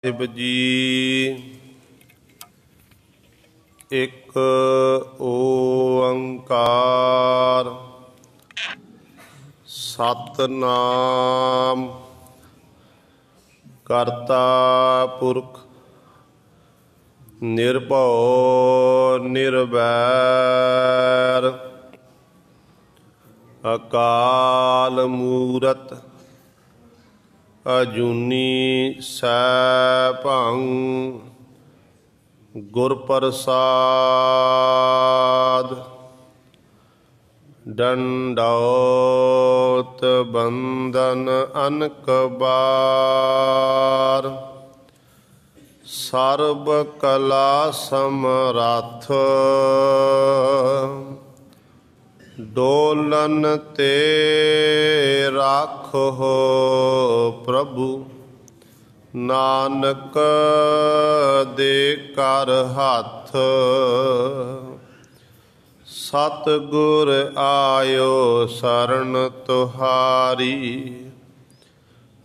ਸਾਹਿਬ ਜੀ। ਇੱਕ ਓੰਕਾਰ ਸਤਿਨਾਮ ਕਰਤਾ ਪੁਰਖ ਨਿਰਭਉ ਨਿਰਵੈਰ ਅਕਾਲ ਮੂਰਤ ਅਜੂਨੀ ਸੈਭੰ ਗੁਰ ਪ੍ਰਸਾਦ ਡੰਡੌਤ ਬੰਦਨ ਅਨਕ ਬਾਰ ਸਰਬ ਕਲਾ ਸਮਰੱਥ ਡੋਲਨ ਤੇ ਰਾਖੋ ਪ੍ਰਭੂ ਨਾਨਕ ਦੇ ਕਰ ਹੱਥ ਸਤਿਗੁਰ ਆਇਓ ਸਰਣ ਤੁਹਾਰੀ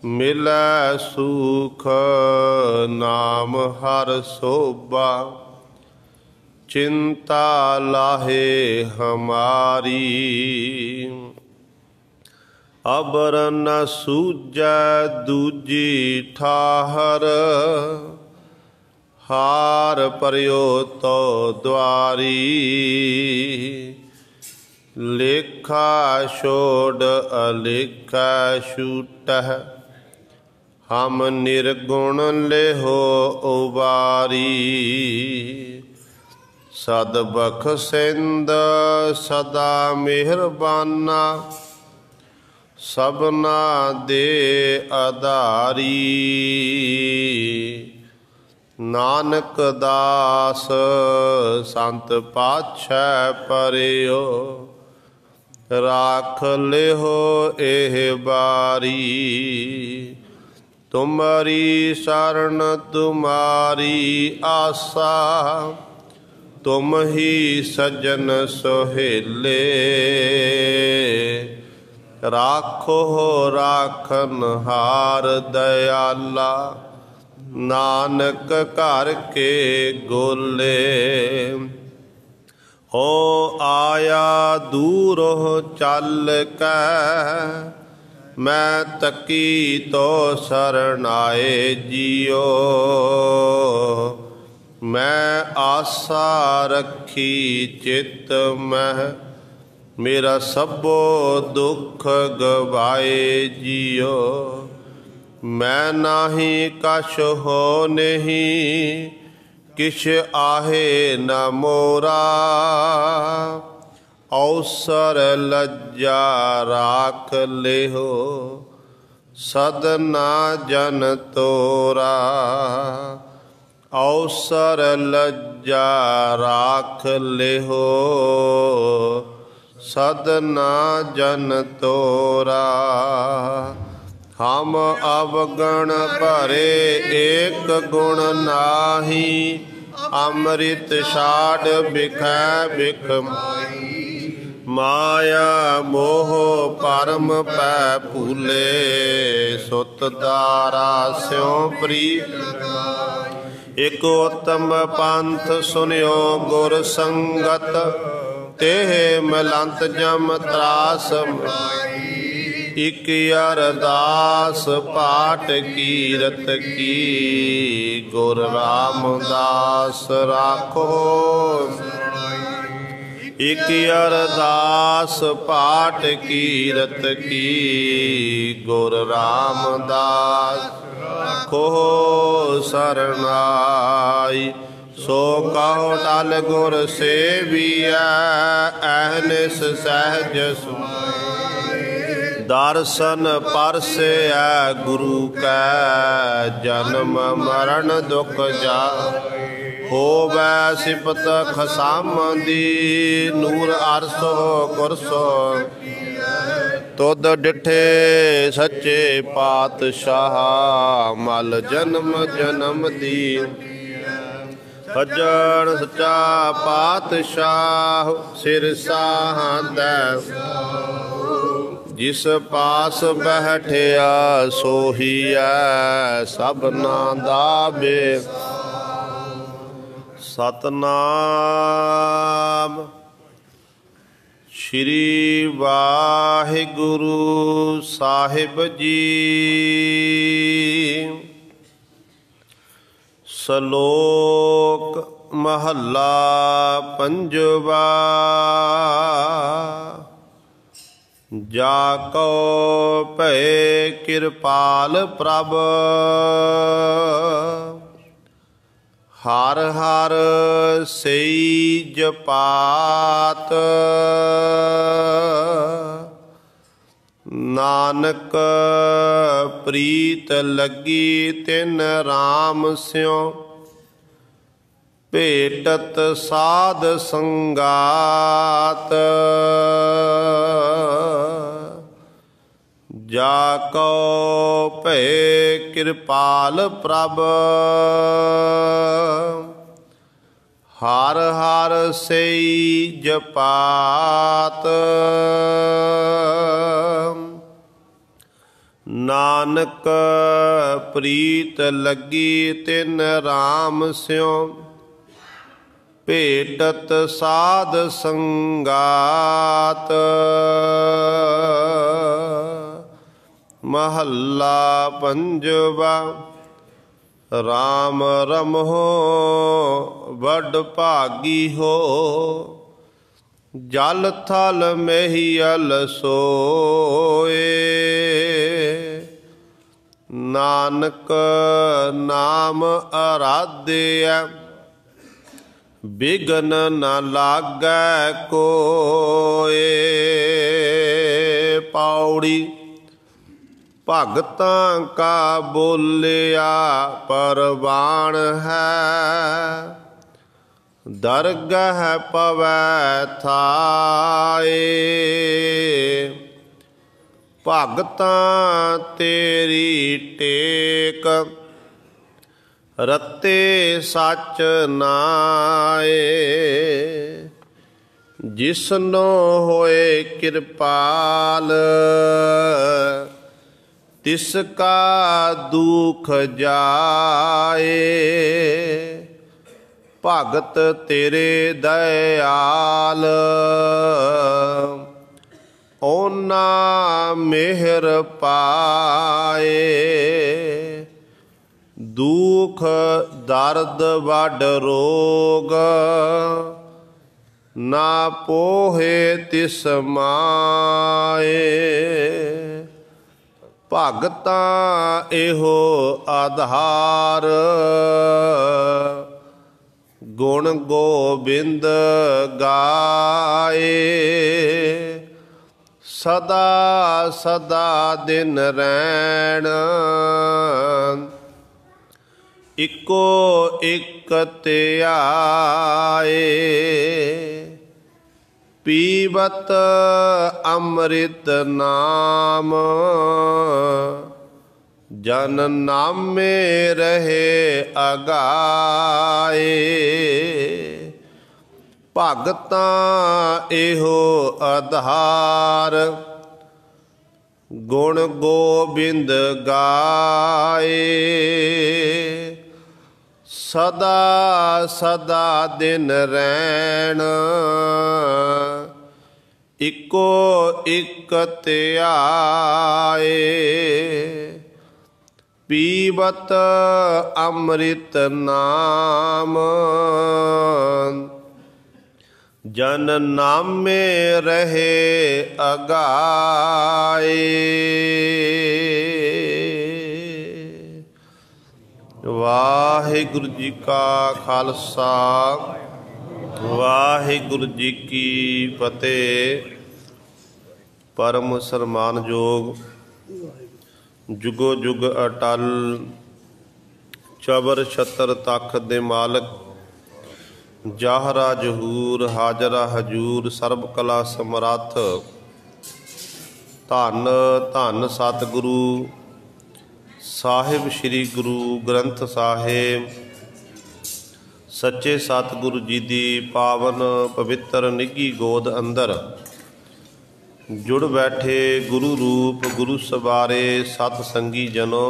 ਮਿਲੈ ਸੁਖ ਨਾਮ ਹਰ ਸੋਭਾ चिंता लाहे हमारी अबर न सूझै दूजी ठाहर हार पर्यो तो द्वारी लेखा छोड़ अलेखा छूटह हम निर्गुण लेहो उबारी सद बख्शिंद सदा मेहरबाना सबना दे आधारी नानक दास संत पातशाह परियो राख लिहो एह बारी तुम्हारी शरण तुम्हारी आसा तुम ही सज्जन सोहेले राखो राखन हार दयाला नानक घर के गोले हो आया दूर चल कै मैं तकी तो शरण आए जियो मैं आसा रखी चित मह मेरा सबो दुख गवाए जियो मैं नाही कछ हो नहीं किछ आहे न मोरा अवसर लज्जा राख लेहो सदना जन तोरा अवसर लज्जा राख लेहो सदना जन तोरा हम अवगण भरे एक गुण नाही अमृत छाड़ बिखै बिख माया मोह परम पै भूले सुत दारा स्यों प्री एक उत्तम पंथ सुनियो गुर संगत तेह मलंत जम त्रास इक अरदास पाठ कीरत की गुर रामदास राखो इक अरदास पाठ कीरत की गुर रामदास को सरनाई सो कहो टल गुर सेविया अहनिस सहज दर्शन परसे गुरु कै जन्म मरण दुख जा होवै सिफत खसाम दी नूर अरसो गुरसो तुद डिठे सच्चे पातशाह मल जन्म जन्म दी सज्जन सच्चा पातशाह सिर साह जिस पास बैठिया सोहिया सबना दा बे सतनाम। श्री वाहिगुरु साहिब जी। श्लोक महला पंजवा। जाको भय कृपाल प्रभ हर हर सेई जपात। नानक प्रीत लगी तिन राम स्यों भेटत साध संगात। जाको भय कृपाल प्रभ हर हर सेई जपात। नानक प्रीत लगी तिन राम स्यों भेटत साध संगात। महला पंजवा। राम रमहो बड़ भागी हो जल थल महियल सोए। नानक नाम आराध्य बिघन न लागै कोए। पौड़ी भगतां का बोलिया परवान है दरगह पवै थाए। भगतां तेरी टेक रते सच नाए। जिसनो होए कृपाल तिसका दुख जाए। भगत तेरे दयाल ओना मेहर पाए। दुख दर्द वड रोग ना पोहे तिस माए। भगतां एहो आधार गुण गोबिंद गाए। सदा सदा दिन रैण इको एक त्याए। पीबत अमृत नाम जन नामे रहे अगाए। भगतां एहो आधार गुण गोबिंद गाए। सदा सदा दिन रैण इको एक त्याए। पीबत अमृत नाम जन नामे रहे अगाए। वाहिगुरु जी का खालसा वाहिगुरु जी की फतेह। परम सन्मानयोग जुगो जुग अटल चबर छतर तख दे मालक जाहरा जहूर हाजरा हजूर सर्ब कला समरथ। धन धन सतगुरु साहिब श्री गुरु ग्रंथ साहिब सच्चे सतगुरु जी दी पावन पवित्र निघी गोद अंदर जुड़ बैठे गुरु रूप गुरु सवारे सत संगी जनो।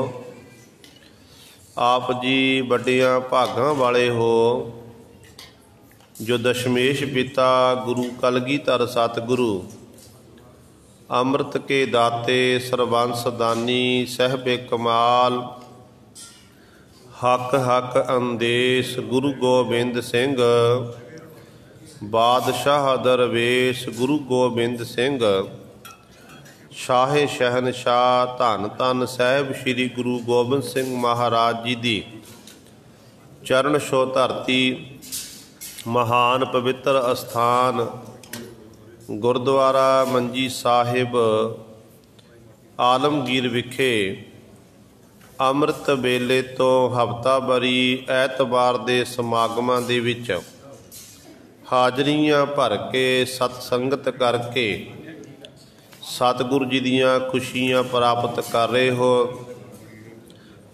आप जी बड़िया भागां वाले हो, जो दशमेश पिता गुरु कलगीधर सतगुरु। अमृत के दाते सरबंस दानी सहबे कमाल। हक हक अंदेश गुरु गोबिंद सिंह। बादशाह दरवेश गुरु गोबिंद सिंह। शाहे शहनशाह धन धन साहिब श्री गुरु गोबिंद सिंह महाराज जी दी चरण छो धरती। महान पवित्र अस्थान गुरुद्वारा मंजी साहिब आलमगीर विखे ਅੰਮ੍ਰਿਤ ਵੇਲੇ ਤੋਂ ਹਫ਼ਤਾਵਾਰੀ ਐਤਵਾਰ ਦੇ ਸਮਾਗਮਾਂ ਦੇ ਵਿੱਚ ਹਾਜ਼ਰੀਆਂ ਭਰ ਕੇ ਸਤ ਸੰਗਤ ਕਰਕੇ ਸਤਿਗੁਰੂ ਜੀ ਦੀਆਂ ਖੁਸ਼ੀਆਂ ਪ੍ਰਾਪਤ ਕਰ ਰਹੇ ਹੋ।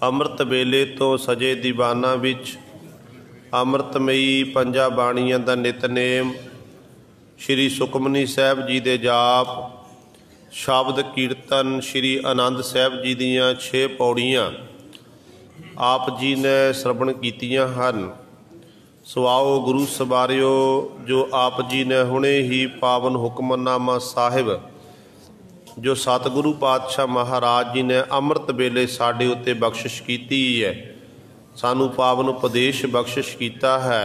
ਅੰਮ੍ਰਿਤ ਵੇਲੇ ਤੋਂ ਸਜੇ ਦੀਵਾਨਾਂ ਵਿੱਚ ਅੰਮ੍ਰਿਤਮਈ ਪੰਜਾਂ ਬਾਣੀਆਂ ਦਾ ਨਿਤਨੇਮ, ਸ਼੍ਰੀ ਸੁਖਮਨੀ ਸਾਹਿਬ ਜੀ ਦੇ ਜਾਪ, शब्द कीर्तन, श्री आनंद साहब जी दियाँ 6 पौड़ियाँ आप जी ने श्रवण कीतियाँ हन। सुआओ गुरु सवारियो, जो आप जी ने हुणे ही पावन हुक्मनामा साहिब जो सतगुरु पातशाह महाराज जी ने अमृत वेले साडे उत्ते बख्शिश कीती है, सानू पावन उपदेश बख्शिश कीता है।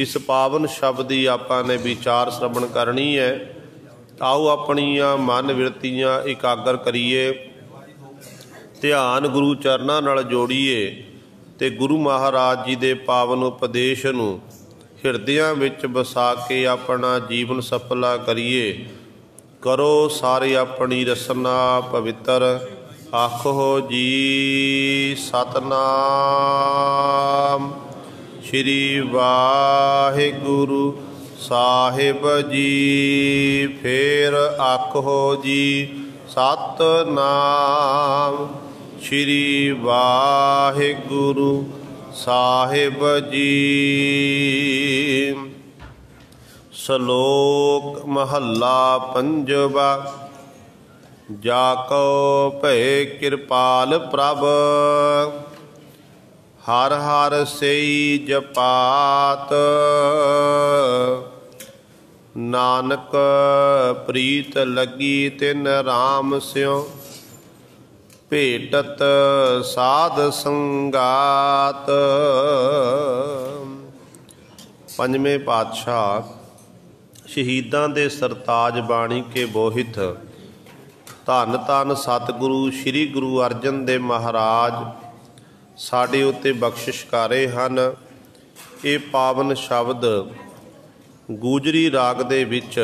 इस पावन शब्द की आपां ने विचार श्रवण करनी है। आओ अपनियां मन विरतियां इकागर करिए, ध्यान गुरु चरनां नाल जोड़ीए ते गुरु महाराज जी दे पावन उपदेश नूं हिरदियां विच वसा के अपना जीवन सफला करिए। करो सारे अपनी रसना पवित्र। आखो जी सतनाम श्री वाहिगुरु साहिब जी। फिर आखो जी सतनाम श्री वाहिगुरु साहिब जी। श्लोक महला पंजवा। जाको भय कृपाल प्रभ, हर हर सेई जपात। नानक प्रीत लगी तिन राम स्यों, भेटत साध संगात। पंजवें पातशाह शहीदां दे सरताज बाणी के बोहित धन धन सतगुरु श्री गुरु अर्जन देव महाराज साडे उत्ते बख्शिश कर रहे हैं। ये पावन शब्द गूजरी राग दे विच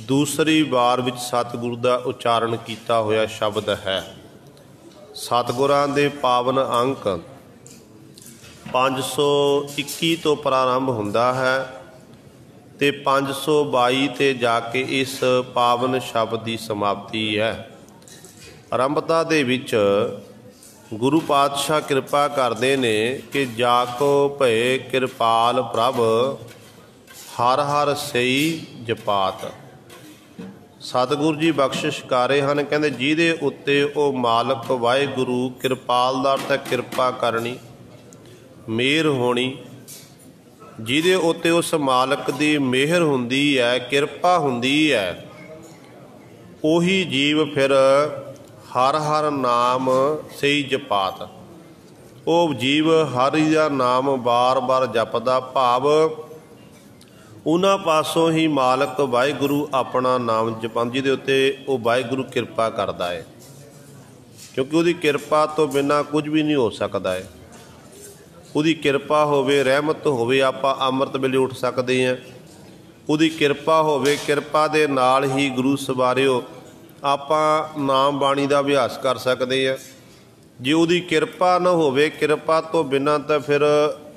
दूसरी वार विच सतगुरु का उचारण किया होया शब्द है। सतगुरां दे पावन अंक 521 तो प्रारंभ हुंदा है ते 522 ते जाके इस पावन शब्द की समाप्ति है। आरंभता दे विच गुरु पातशाह कृपा करते ने कि जाको भय कृपाल प्रभ, हर हर सही जपात। सतगुरु जी बख्शिश कर रहे हैं, कहते जिहदे उत्ते ओ मालक वाहिगुरु कृपाल दा अर्थ है कृपा करनी, मेहर होनी। जिहदे उत्ते उस मालक दी मेहर हुंदी है, कृपा हुंदी है, ओही जीव फिर हर हर नाम सही जपात। वो जीव हरि दा नाम बार बार जपदा, भाव उन्हां पासों ही मालक वाहिगुरु अपना नाम जपां, जिहदे उत्ते वो वाहिगुरु कृपा करदा है। क्योंकि उहदी कृपा तो बिना कुछ भी नहीं हो सकता है। उहदी कृपा होवे, रहमत होवे, आपां अमृत वेले उठ सकते हैं। उहदी कृपा होवे, कृपा दे नाल ही गुरु सवारियो आपां नाम बाणी दा अभ्यास कर सकते हैं। जे उहदी कृपा ना होवे, कृपा तो बिना तो फिर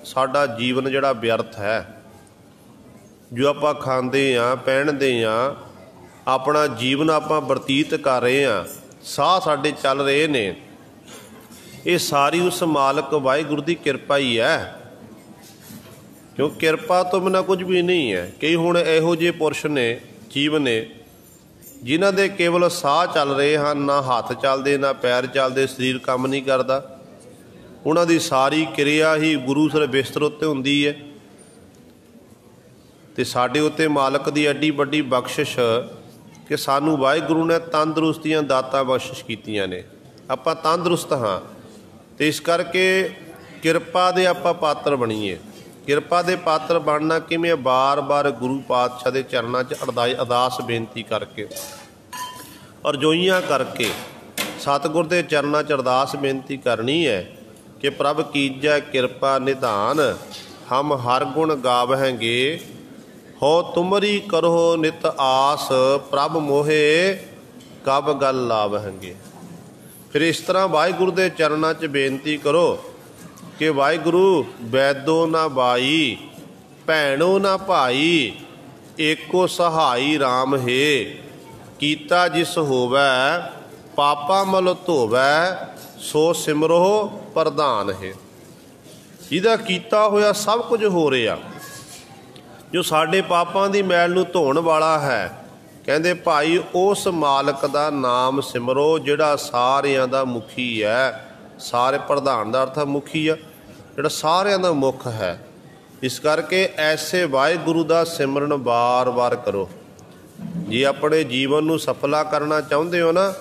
साडा जीवन जिहड़ा व्यर्थ है। जो आप खाते हाँ, पहनते हाँ, अपना जीवन आप बतीत कर रहे हैं, साह साडे चल रहे ने, ये सारी उस मालक वाहिगुरु की कृपा ही है। क्यों कृपा तो बिना कुछ भी नहीं है। कई हुण इहो जिहे पुरुष ने, जीव ने, ਜਿਨ੍ਹਾਂ ਦੇ ਕੇਵਲ ਸਾਹ ਚੱਲ ਰਹੇ ਹਨ, ਨਾ ਹੱਥ ਚੱਲਦੇ ਨਾ ਪੈਰ ਚੱਲਦੇ, ਸਰੀਰ ਕੰਮ ਨਹੀਂ ਕਰਦਾ, ਉਹਨਾਂ ਦੀ ਸਾਰੀ ਕਿਰਿਆ ਹੀ ਗੁਰੂ ਸਰ ਬਿਸਤਰ ਉੱਤੇ ਹੁੰਦੀ ਹੈ। ਅਤੇ ਸਾਡੇ ਉੱਤੇ ਮਾਲਕ ਦੀ ਐਡੀ ਵੱਡੀ ਬਖਸ਼ਿਸ਼ ਕਿ ਸਾਨੂੰ ਵਾਹਿਗੁਰੂ ਨੇ ਤੰਦਰੁਸਤੀਆਂ ਦਾਤਾਂ ਬਖਸ਼ਿਸ਼ ਕੀਤੀਆਂ ਨੇ, ਆਪਾਂ ਤੰਦਰੁਸਤ ਹਾਂ। ਅਤੇ ਇਸ ਕਰਕੇ ਕਿਰਪਾ ਦੇ ਆਪਾਂ ਪਾਤਰ ਬਣੀਏ। ਕਿਰਪਾ ਦੇ ਪਾਤਰ ਬਣਨਾ ਕਿਵੇਂ? ਬਾਰ-ਬਾਰ ਗੁਰੂ ਪਾਤਸ਼ਾਹ ਦੇ ਚਰਨਾਂ 'ਚ ਅਰਦਾਸ ਬੇਨਤੀ ਕਰਕੇ, ਅਰਜ਼ੋਈਆਂ ਕਰਕੇ, ਸਤਿਗੁਰ ਦੇ ਚਰਨਾਂ 'ਚ ਅਰਦਾਸ ਬੇਨਤੀ ਕਰਨੀ ਹੈ ਕਿ ਪ੍ਰਭ ਕੀਜੈ ਕਿਰਪਾ ਨਿਧਾਨ, ਹਮ ਹਰ ਗੁਣ ਗਾਵਹਿੰਗੇ, ਹੋ ਤੁਮਰੀ ਕਰੋ ਨਿਤ ਆਸ, ਪ੍ਰਭ ਮੋਹੇ ਕਬ ਗਲ ਲਾਵਹਿੰਗੇ। ਫਿਰ ਇਸ ਤਰ੍ਹਾਂ ਵਾਹਿਗੁਰੂ ਦੇ ਚਰਨਾਂ 'ਚ ਬੇਨਤੀ ਕਰੋ ਕਿ ਵਾਹਿਗੁਰੂ ਵੈਦੋ ਨਾ ਬਾਈ, ਭੈਣੋ ਨਾ ਭਾਈ, ਏਕੋ ਸਹਾਈ ਰਾਮ ਹੈ, ਕੀਤਾ ਜਿਸ ਹੋਵੈ, ਪਾਪਾ ਮਲ ਧੋਵੈ, ਸੋ ਸਿਮਰੋ ਪ੍ਰਧਾਨ ਹੈ। ਜਿਹਦਾ ਕੀਤਾ ਹੋਇਆ ਸਭ ਕੁਝ ਹੋ ਰਿਹਾ, ਜੋ ਸਾਡੇ ਪਾਪਾਂ ਦੀ ਮੈਲ ਨੂੰ ਧੋਣ ਵਾਲਾ ਹੈ, ਕਹਿੰਦੇ ਭਾਈ ਉਸ ਮਾਲਕ ਦਾ ਨਾਮ ਸਿਮਰੋ ਜਿਹੜਾ ਸਾਰਿਆਂ ਦਾ ਮੁਖੀ ਹੈ। ਸਾਰੇ ਪ੍ਰਧਾਨ ਦਾ ਅਰਥ ਮੁਖੀ ਆ, ਜਿਹੜਾ ਸਾਰਿਆਂ ਦਾ ਮੁੱਖ ਹੈ। ਇਸ ਕਰਕੇ ਐਸੇ ਵਾਹਿਗੁਰੂ ਦਾ ਸਿਮਰਨ ਵਾਰ-ਵਾਰ ਕਰੋ। ਜੇ ਆਪਣੇ ਜੀਵਨ ਨੂੰ ਸਫਲਾ ਕਰਨਾ ਚਾਹੁੰਦੇ ਹੋ ਨਾ,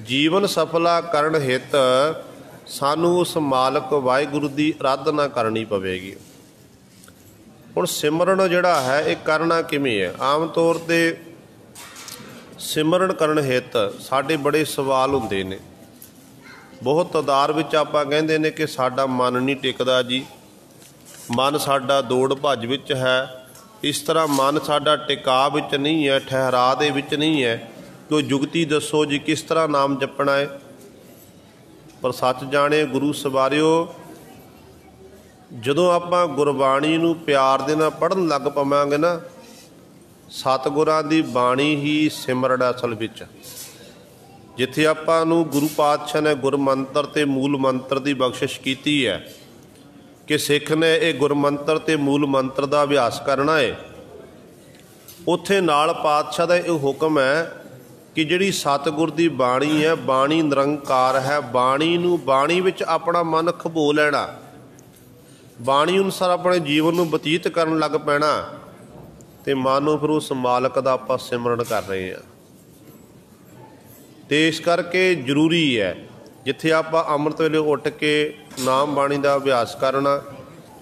ਜੀਵਨ ਸਫਲਾ ਕਰਨ ਹਿੱਤ ਸਾਨੂੰ ਉਸ ਮਾਲਕ ਵਾਹਿਗੁਰੂ ਦੀ ਅਰਾਧਨਾ ਕਰਨੀ ਪਵੇਗੀ। ਹੁਣ ਸਿਮਰਨ ਜਿਹੜਾ ਹੈ ਇਹ ਕਰਨਾ ਕਿਵੇਂ ਹੈ? ਆਮ ਤੌਰ 'ਤੇ ਸਿਮਰਨ ਕਰਨ ਹਿੱਤ ਸਾਡੇ ਬੜੇ ਸਵਾਲ ਹੁੰਦੇ ਨੇ। ਬਹੁਤ ਤਾਦਾਦ ਵਿੱਚ ਆਪਾਂ ਕਹਿੰਦੇ ਨੇ ਕਿ ਸਾਡਾ ਮਨ ਨਹੀਂ ਟਿਕਦਾ ਜੀ, ਮਨ ਸਾਡਾ ਦੌੜ ਭੱਜ ਵਿੱਚ ਹੈ, ਇਸ ਤਰ੍ਹਾਂ ਮਨ ਸਾਡਾ ਟਿਕਾ ਵਿੱਚ ਨਹੀਂ ਹੈ, ਠਹਿਰਾਅ ਦੇ ਵਿੱਚ ਨਹੀਂ ਹੈ। ਕੋਈ ਜੁਗਤੀ ਦੱਸੋ ਜੀ ਕਿਸ ਤਰ੍ਹਾਂ ਨਾਮ ਜਪਣਾ ਹੈ। ਪਰ ਸੱਚ ਜਾਣੇ ਗੁਰੂ ਸਵਾਰਿਓ, ਜਦੋਂ ਆਪਾਂ ਗੁਰਬਾਣੀ ਨੂੰ ਪਿਆਰ ਦੇ ਨਾਲ ਪੜ੍ਹਨ ਲੱਗ ਪਵਾਂਗੇ ਨਾ, ਸਤਿਗੁਰਾਂ ਦੀ ਬਾਣੀ ਹੀ ਸਿਮਰਨ ਅਸਲ ਵਿੱਚ। ਜਿੱਥੇ ਆਪਾਂ ਨੂੰ ਗੁਰੂ ਪਾਤਸ਼ਾਹ ਨੇ ਗੁਰਮੰਤਰ ਅਤੇ ਮੂਲ ਮੰਤਰ ਦੀ ਬਖਸ਼ਿਸ਼ ਕੀਤੀ ਹੈ ਕਿ ਸਿੱਖ ਨੇ ਇਹ ਗੁਰਮੰਤਰ ਅਤੇ ਮੂਲ ਮੰਤਰ ਦਾ ਅਭਿਆਸ ਕਰਨਾ ਹੈ, ਉੱਥੇ ਨਾਲ ਪਾਤਸ਼ਾਹ ਦਾ ਇਹ ਹੁਕਮ ਹੈ ਕਿ ਜਿਹੜੀ ਸਤਿਗੁਰ ਦੀ ਬਾਣੀ ਹੈ, ਬਾਣੀ ਨਿਰੰਕਾਰ ਹੈ, ਬਾਣੀ ਨੂੰ, ਬਾਣੀ ਵਿੱਚ ਆਪਣਾ ਮਨ ਖਬੋ ਲੈਣਾ, ਬਾਣੀ ਅਨੁਸਾਰ ਆਪਣੇ ਜੀਵਨ ਨੂੰ ਬਤੀਤ ਕਰਨ ਲੱਗ ਪੈਣਾ, ਅਤੇ ਮਾਨੋ ਫਿਰ ਉਸ ਮਾਲਕ ਦਾ ਆਪਾਂ ਸਿਮਰਨ ਕਰ ਰਹੇ ਹਾਂ। ਅਤੇ ਇਸ ਕਰਕੇ ਜ਼ਰੂਰੀ ਹੈ ਜਿੱਥੇ ਆਪਾਂ ਅੰਮ੍ਰਿਤ ਵੇਲੇ ਉੱਠ ਕੇ ਨਾਮ ਬਾਣੀ ਦਾ ਅਭਿਆਸ ਕਰਨਾ,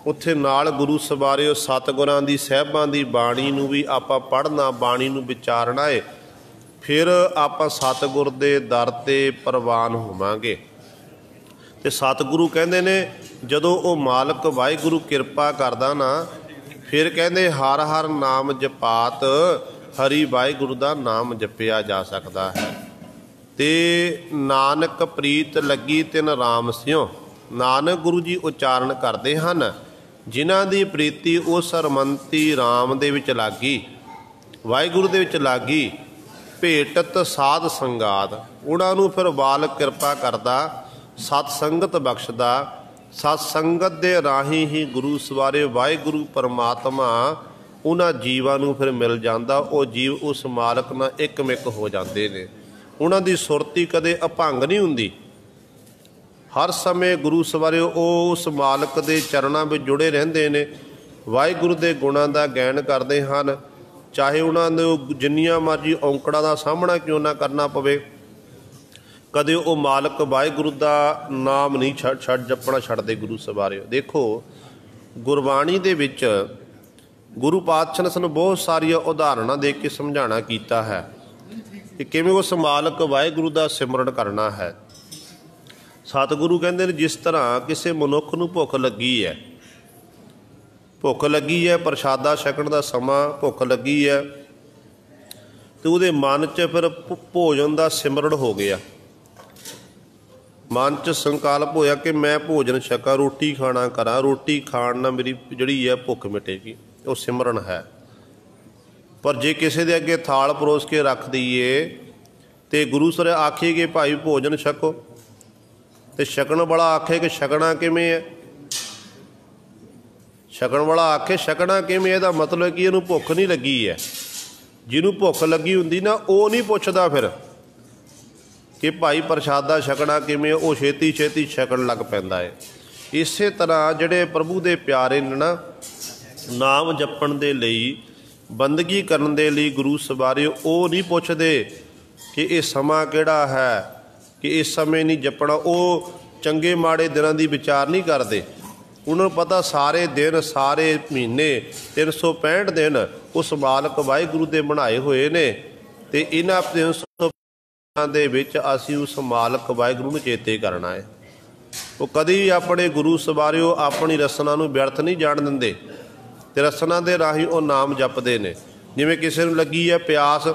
ਉੱਥੇ ਨਾਲ ਗੁਰੂ ਸਵਾਰਿਓ ਸਤਿਗੁਰਾਂ ਦੀ ਸਾਹਿਬਾਂ ਦੀ ਬਾਣੀ ਨੂੰ ਵੀ ਆਪਾਂ ਪੜ੍ਹਨਾ, ਬਾਣੀ ਨੂੰ ਵਿਚਾਰਨਾ ਹੈ। ਫਿਰ ਆਪਾਂ ਸਤਿਗੁਰ ਦੇ ਦਰ 'ਤੇ ਪ੍ਰਵਾਨ ਹੋਵਾਂਗੇ। ਅਤੇ ਸਤਿਗੁਰੂ ਕਹਿੰਦੇ ਨੇ ਜਦੋਂ ਉਹ ਮਾਲਕ ਵਾਹਿਗੁਰੂ ਕਿਰਪਾ ਕਰਦਾ ਨਾ, ਫਿਰ ਕਹਿੰਦੇ ਹਰ ਹਰ ਨਾਮ ਜਪਾਤ, ਹਰੀ ਵਾਹਿਗੁਰੂ ਦਾ ਨਾਮ ਜਪਿਆ ਜਾ ਸਕਦਾ ਹੈ। ਅਤੇ ਨਾਨਕ ਪ੍ਰੀਤ ਲੱਗੀ ਤਿਨ ਰਾਮ ਸਿਉ, ਨਾਨਕ ਗੁਰੂ ਜੀ ਉਚਾਰਨ ਕਰਦੇ ਹਨ, ਜਿਨ੍ਹਾਂ ਦੀ ਪ੍ਰੀਤੀ ਉਸ ਹਰਮੰਤੀ ਰਾਮ ਦੇ ਵਿੱਚ ਲੱਗੀ, ਵਾਹਿਗੁਰੂ ਦੇ ਵਿੱਚ ਲੱਗੀ, ਭੇਟਤ ਸਾਧ ਸੰਗਾਤ, ਉਹਨਾਂ ਨੂੰ ਫਿਰ ਬਾਲਕ ਕਿਰਪਾ ਕਰਦਾ, ਸਤ ਸੰਗਤ ਬਖਸ਼ਦਾ। ਸਤ ਸੰਗਤ ਦੇ ਰਾਹੀਂ ਹੀ ਗੁਰੂ ਸਵਾਰੇ ਵਾਹਿਗੁਰੂ ਪਰਮਾਤਮਾ ਉਹਨਾਂ ਜੀਵਾਂ ਨੂੰ ਫਿਰ ਮਿਲ ਜਾਂਦਾ। ਉਹ ਜੀਵ ਉਸ ਮਾਲਕ ਨਾਲ ਇੱਕਮਿਕ ਹੋ ਜਾਂਦੇ ਨੇ। ਉਹਨਾਂ ਦੀ ਸੁਰਤੀ ਕਦੇ ਅਭੰਗ ਨਹੀਂ ਹੁੰਦੀ। ਹਰ ਸਮੇਂ ਗੁਰੂ ਸਵਾਰੇ ਉਹ ਉਸ ਮਾਲਕ ਦੇ ਚਰਨਾਂ ਵਿੱਚ ਜੁੜੇ ਰਹਿੰਦੇ ਨੇ, ਵਾਹਿਗੁਰੂ ਦੇ ਗੁਣਾਂ ਦਾ ਗਾਇਨ ਕਰਦੇ ਹਨ, ਚਾਹੇ ਉਹਨਾਂ ਨੂੰ ਜਿੰਨੀਆਂ ਮਰਜ਼ੀ ਔਂਕੜਾਂ ਦਾ ਸਾਹਮਣਾ ਕਿਉਂ ਨਾ ਕਰਨਾ ਪਵੇ। ਕਦੇ ਉਹ ਮਾਲਕ ਵਾਹਿਗੁਰੂ ਦਾ ਨਾਮ ਨਹੀਂ ਜਪਣਾ ਛੱਡਦੇ ਗੁਰੂ ਸਵਾਰਿਓ। ਦੇਖੋ ਗੁਰਬਾਣੀ ਦੇ ਵਿੱਚ ਗੁਰੂ ਪਾਤਸ਼ਾਹ ਨੇ ਸਾਨੂੰ ਬਹੁਤ ਸਾਰੀਆਂ ਉਦਾਹਰਣਾਂ ਦੇ ਕੇ ਸਮਝਾਉਣਾ ਕੀਤਾ ਹੈ ਕਿ ਕਿਵੇਂ ਉਸ ਮਾਲਕ ਵਾਹਿਗੁਰੂ ਦਾ ਸਿਮਰਨ ਕਰਨਾ ਹੈ। ਸਤਿਗੁਰੂ ਕਹਿੰਦੇ ਨੇ ਜਿਸ ਤਰ੍ਹਾਂ ਕਿਸੇ ਮਨੁੱਖ ਨੂੰ ਭੁੱਖ ਲੱਗੀ ਹੈ, ਪ੍ਰਸ਼ਾਦਾ ਛਕਣ ਦਾ ਸਮਾਂ, ਭੁੱਖ ਲੱਗੀ ਹੈ, ਅਤੇ ਉਹਦੇ ਮਨ 'ਚ ਫਿਰ ਭੋਜਨ ਦਾ ਸਿਮਰਨ ਹੋ ਗਿਆ। ਮਨ 'ਚ ਸੰਕਲਪ ਹੋਇਆ ਕਿ ਮੈਂ ਭੋਜਨ ਛਕਾਂ, ਰੋਟੀ ਖਾਣਾ ਕਰਾਂ, ਰੋਟੀ ਖਾਣ ਨਾਲ ਮੇਰੀ ਜਿਹੜੀ ਹੈ ਭੁੱਖ ਮਿਟੇਗੀ, ਉਹ ਸਿਮਰਨ ਹੈ। ਪਰ ਜੇ ਕਿਸੇ ਦੇ ਅੱਗੇ ਥਾਲ ਪਰੋਸ ਕੇ ਰੱਖ ਦਈਏ ਅਤੇ ਗੁਰੂ ਸਰ ਆਖੇ ਕਿ ਭਾਈ ਭੋਜਨ ਛਕੋ, ਅਤੇ ਛਕਣ ਵਾਲਾ ਆਖੇ ਕਿ ਛਕਣਾ ਕਿਵੇਂ ਹੈ, ਛਕਣ ਵਾਲਾ ਆਖੇ ਛਕਣਾ ਕਿਵੇਂ, ਇਹਦਾ ਮਤਲਬ ਕਿ ਇਹਨੂੰ ਭੁੱਖ ਨਹੀਂ ਲੱਗੀ ਹੈ। ਜਿਹਨੂੰ ਭੁੱਖ ਲੱਗੀ ਹੁੰਦੀ ਨਾ ਉਹ ਨਹੀਂ ਪੁੱਛਦਾ ਫਿਰ ਕਿ ਭਾਈ ਪ੍ਰਸ਼ਾਦਾ ਛਕਣਾ ਕਿਵੇਂ, ਉਹ ਛੇਤੀ ਛੇਤੀ ਛਕਣ ਲੱਗ ਪੈਂਦਾ ਹੈ। ਇਸੇ ਤਰ੍ਹਾਂ ਜਿਹੜੇ ਪ੍ਰਭੂ ਦੇ ਪਿਆਰੇ ਨੇ ਨਾ, ਨਾਮ ਜਪਣ ਦੇ ਲਈ, ਬੰਦਗੀ ਕਰਨ ਦੇ ਲਈ ਗੁਰੂ ਸਵਾਰਿਓ ਉਹ ਨਹੀਂ ਪੁੱਛਦੇ ਕਿ ਇਹ ਸਮਾਂ ਕਿਹੜਾ ਹੈ, ਕਿ ਇਸ ਸਮੇਂ ਨਹੀਂ ਜਪਣਾ। ਉਹ ਚੰਗੇ ਮਾੜੇ ਦਿਨਾਂ ਦੀ ਵਿਚਾਰ ਨਹੀਂ ਕਰਦੇ। ਉਹਨਾਂ ਨੂੰ ਪਤਾ ਸਾਰੇ ਦਿਨ, ਸਾਰੇ ਮਹੀਨੇ, 365 ਦਿਨ ਉਸ ਮਾਲਕ ਵਾਹਿਗੁਰੂ ਦੇ ਬਣਾਏ ਹੋਏ ਨੇ, ਅਤੇ ਇਹਨਾਂ 365 ਦੇ ਵਿੱਚ ਅਸੀਂ ਉਸ ਮਾਲਕ ਵਾਹਿਗੁਰੂ ਨੂੰ ਚੇਤੇ ਕਰਨਾ ਹੈ। ਉਹ ਕਦੀ ਆਪਣੇ ਗੁਰੂ ਸਵਾਰਿਓ ਆਪਣੀ ਰਸਨਾ ਨੂੰ ਵਿਅਰਥ ਨਹੀਂ ਜਾਣ ਦਿੰਦੇ, ਅਤੇ ਰਸਨਾ ਦੇ ਰਾਹੀਂ ਉਹ ਨਾਮ ਜਪਦੇ ਨੇ। ਜਿਵੇਂ ਕਿਸੇ ਨੂੰ ਲੱਗੀ ਹੈ ਪਿਆਸ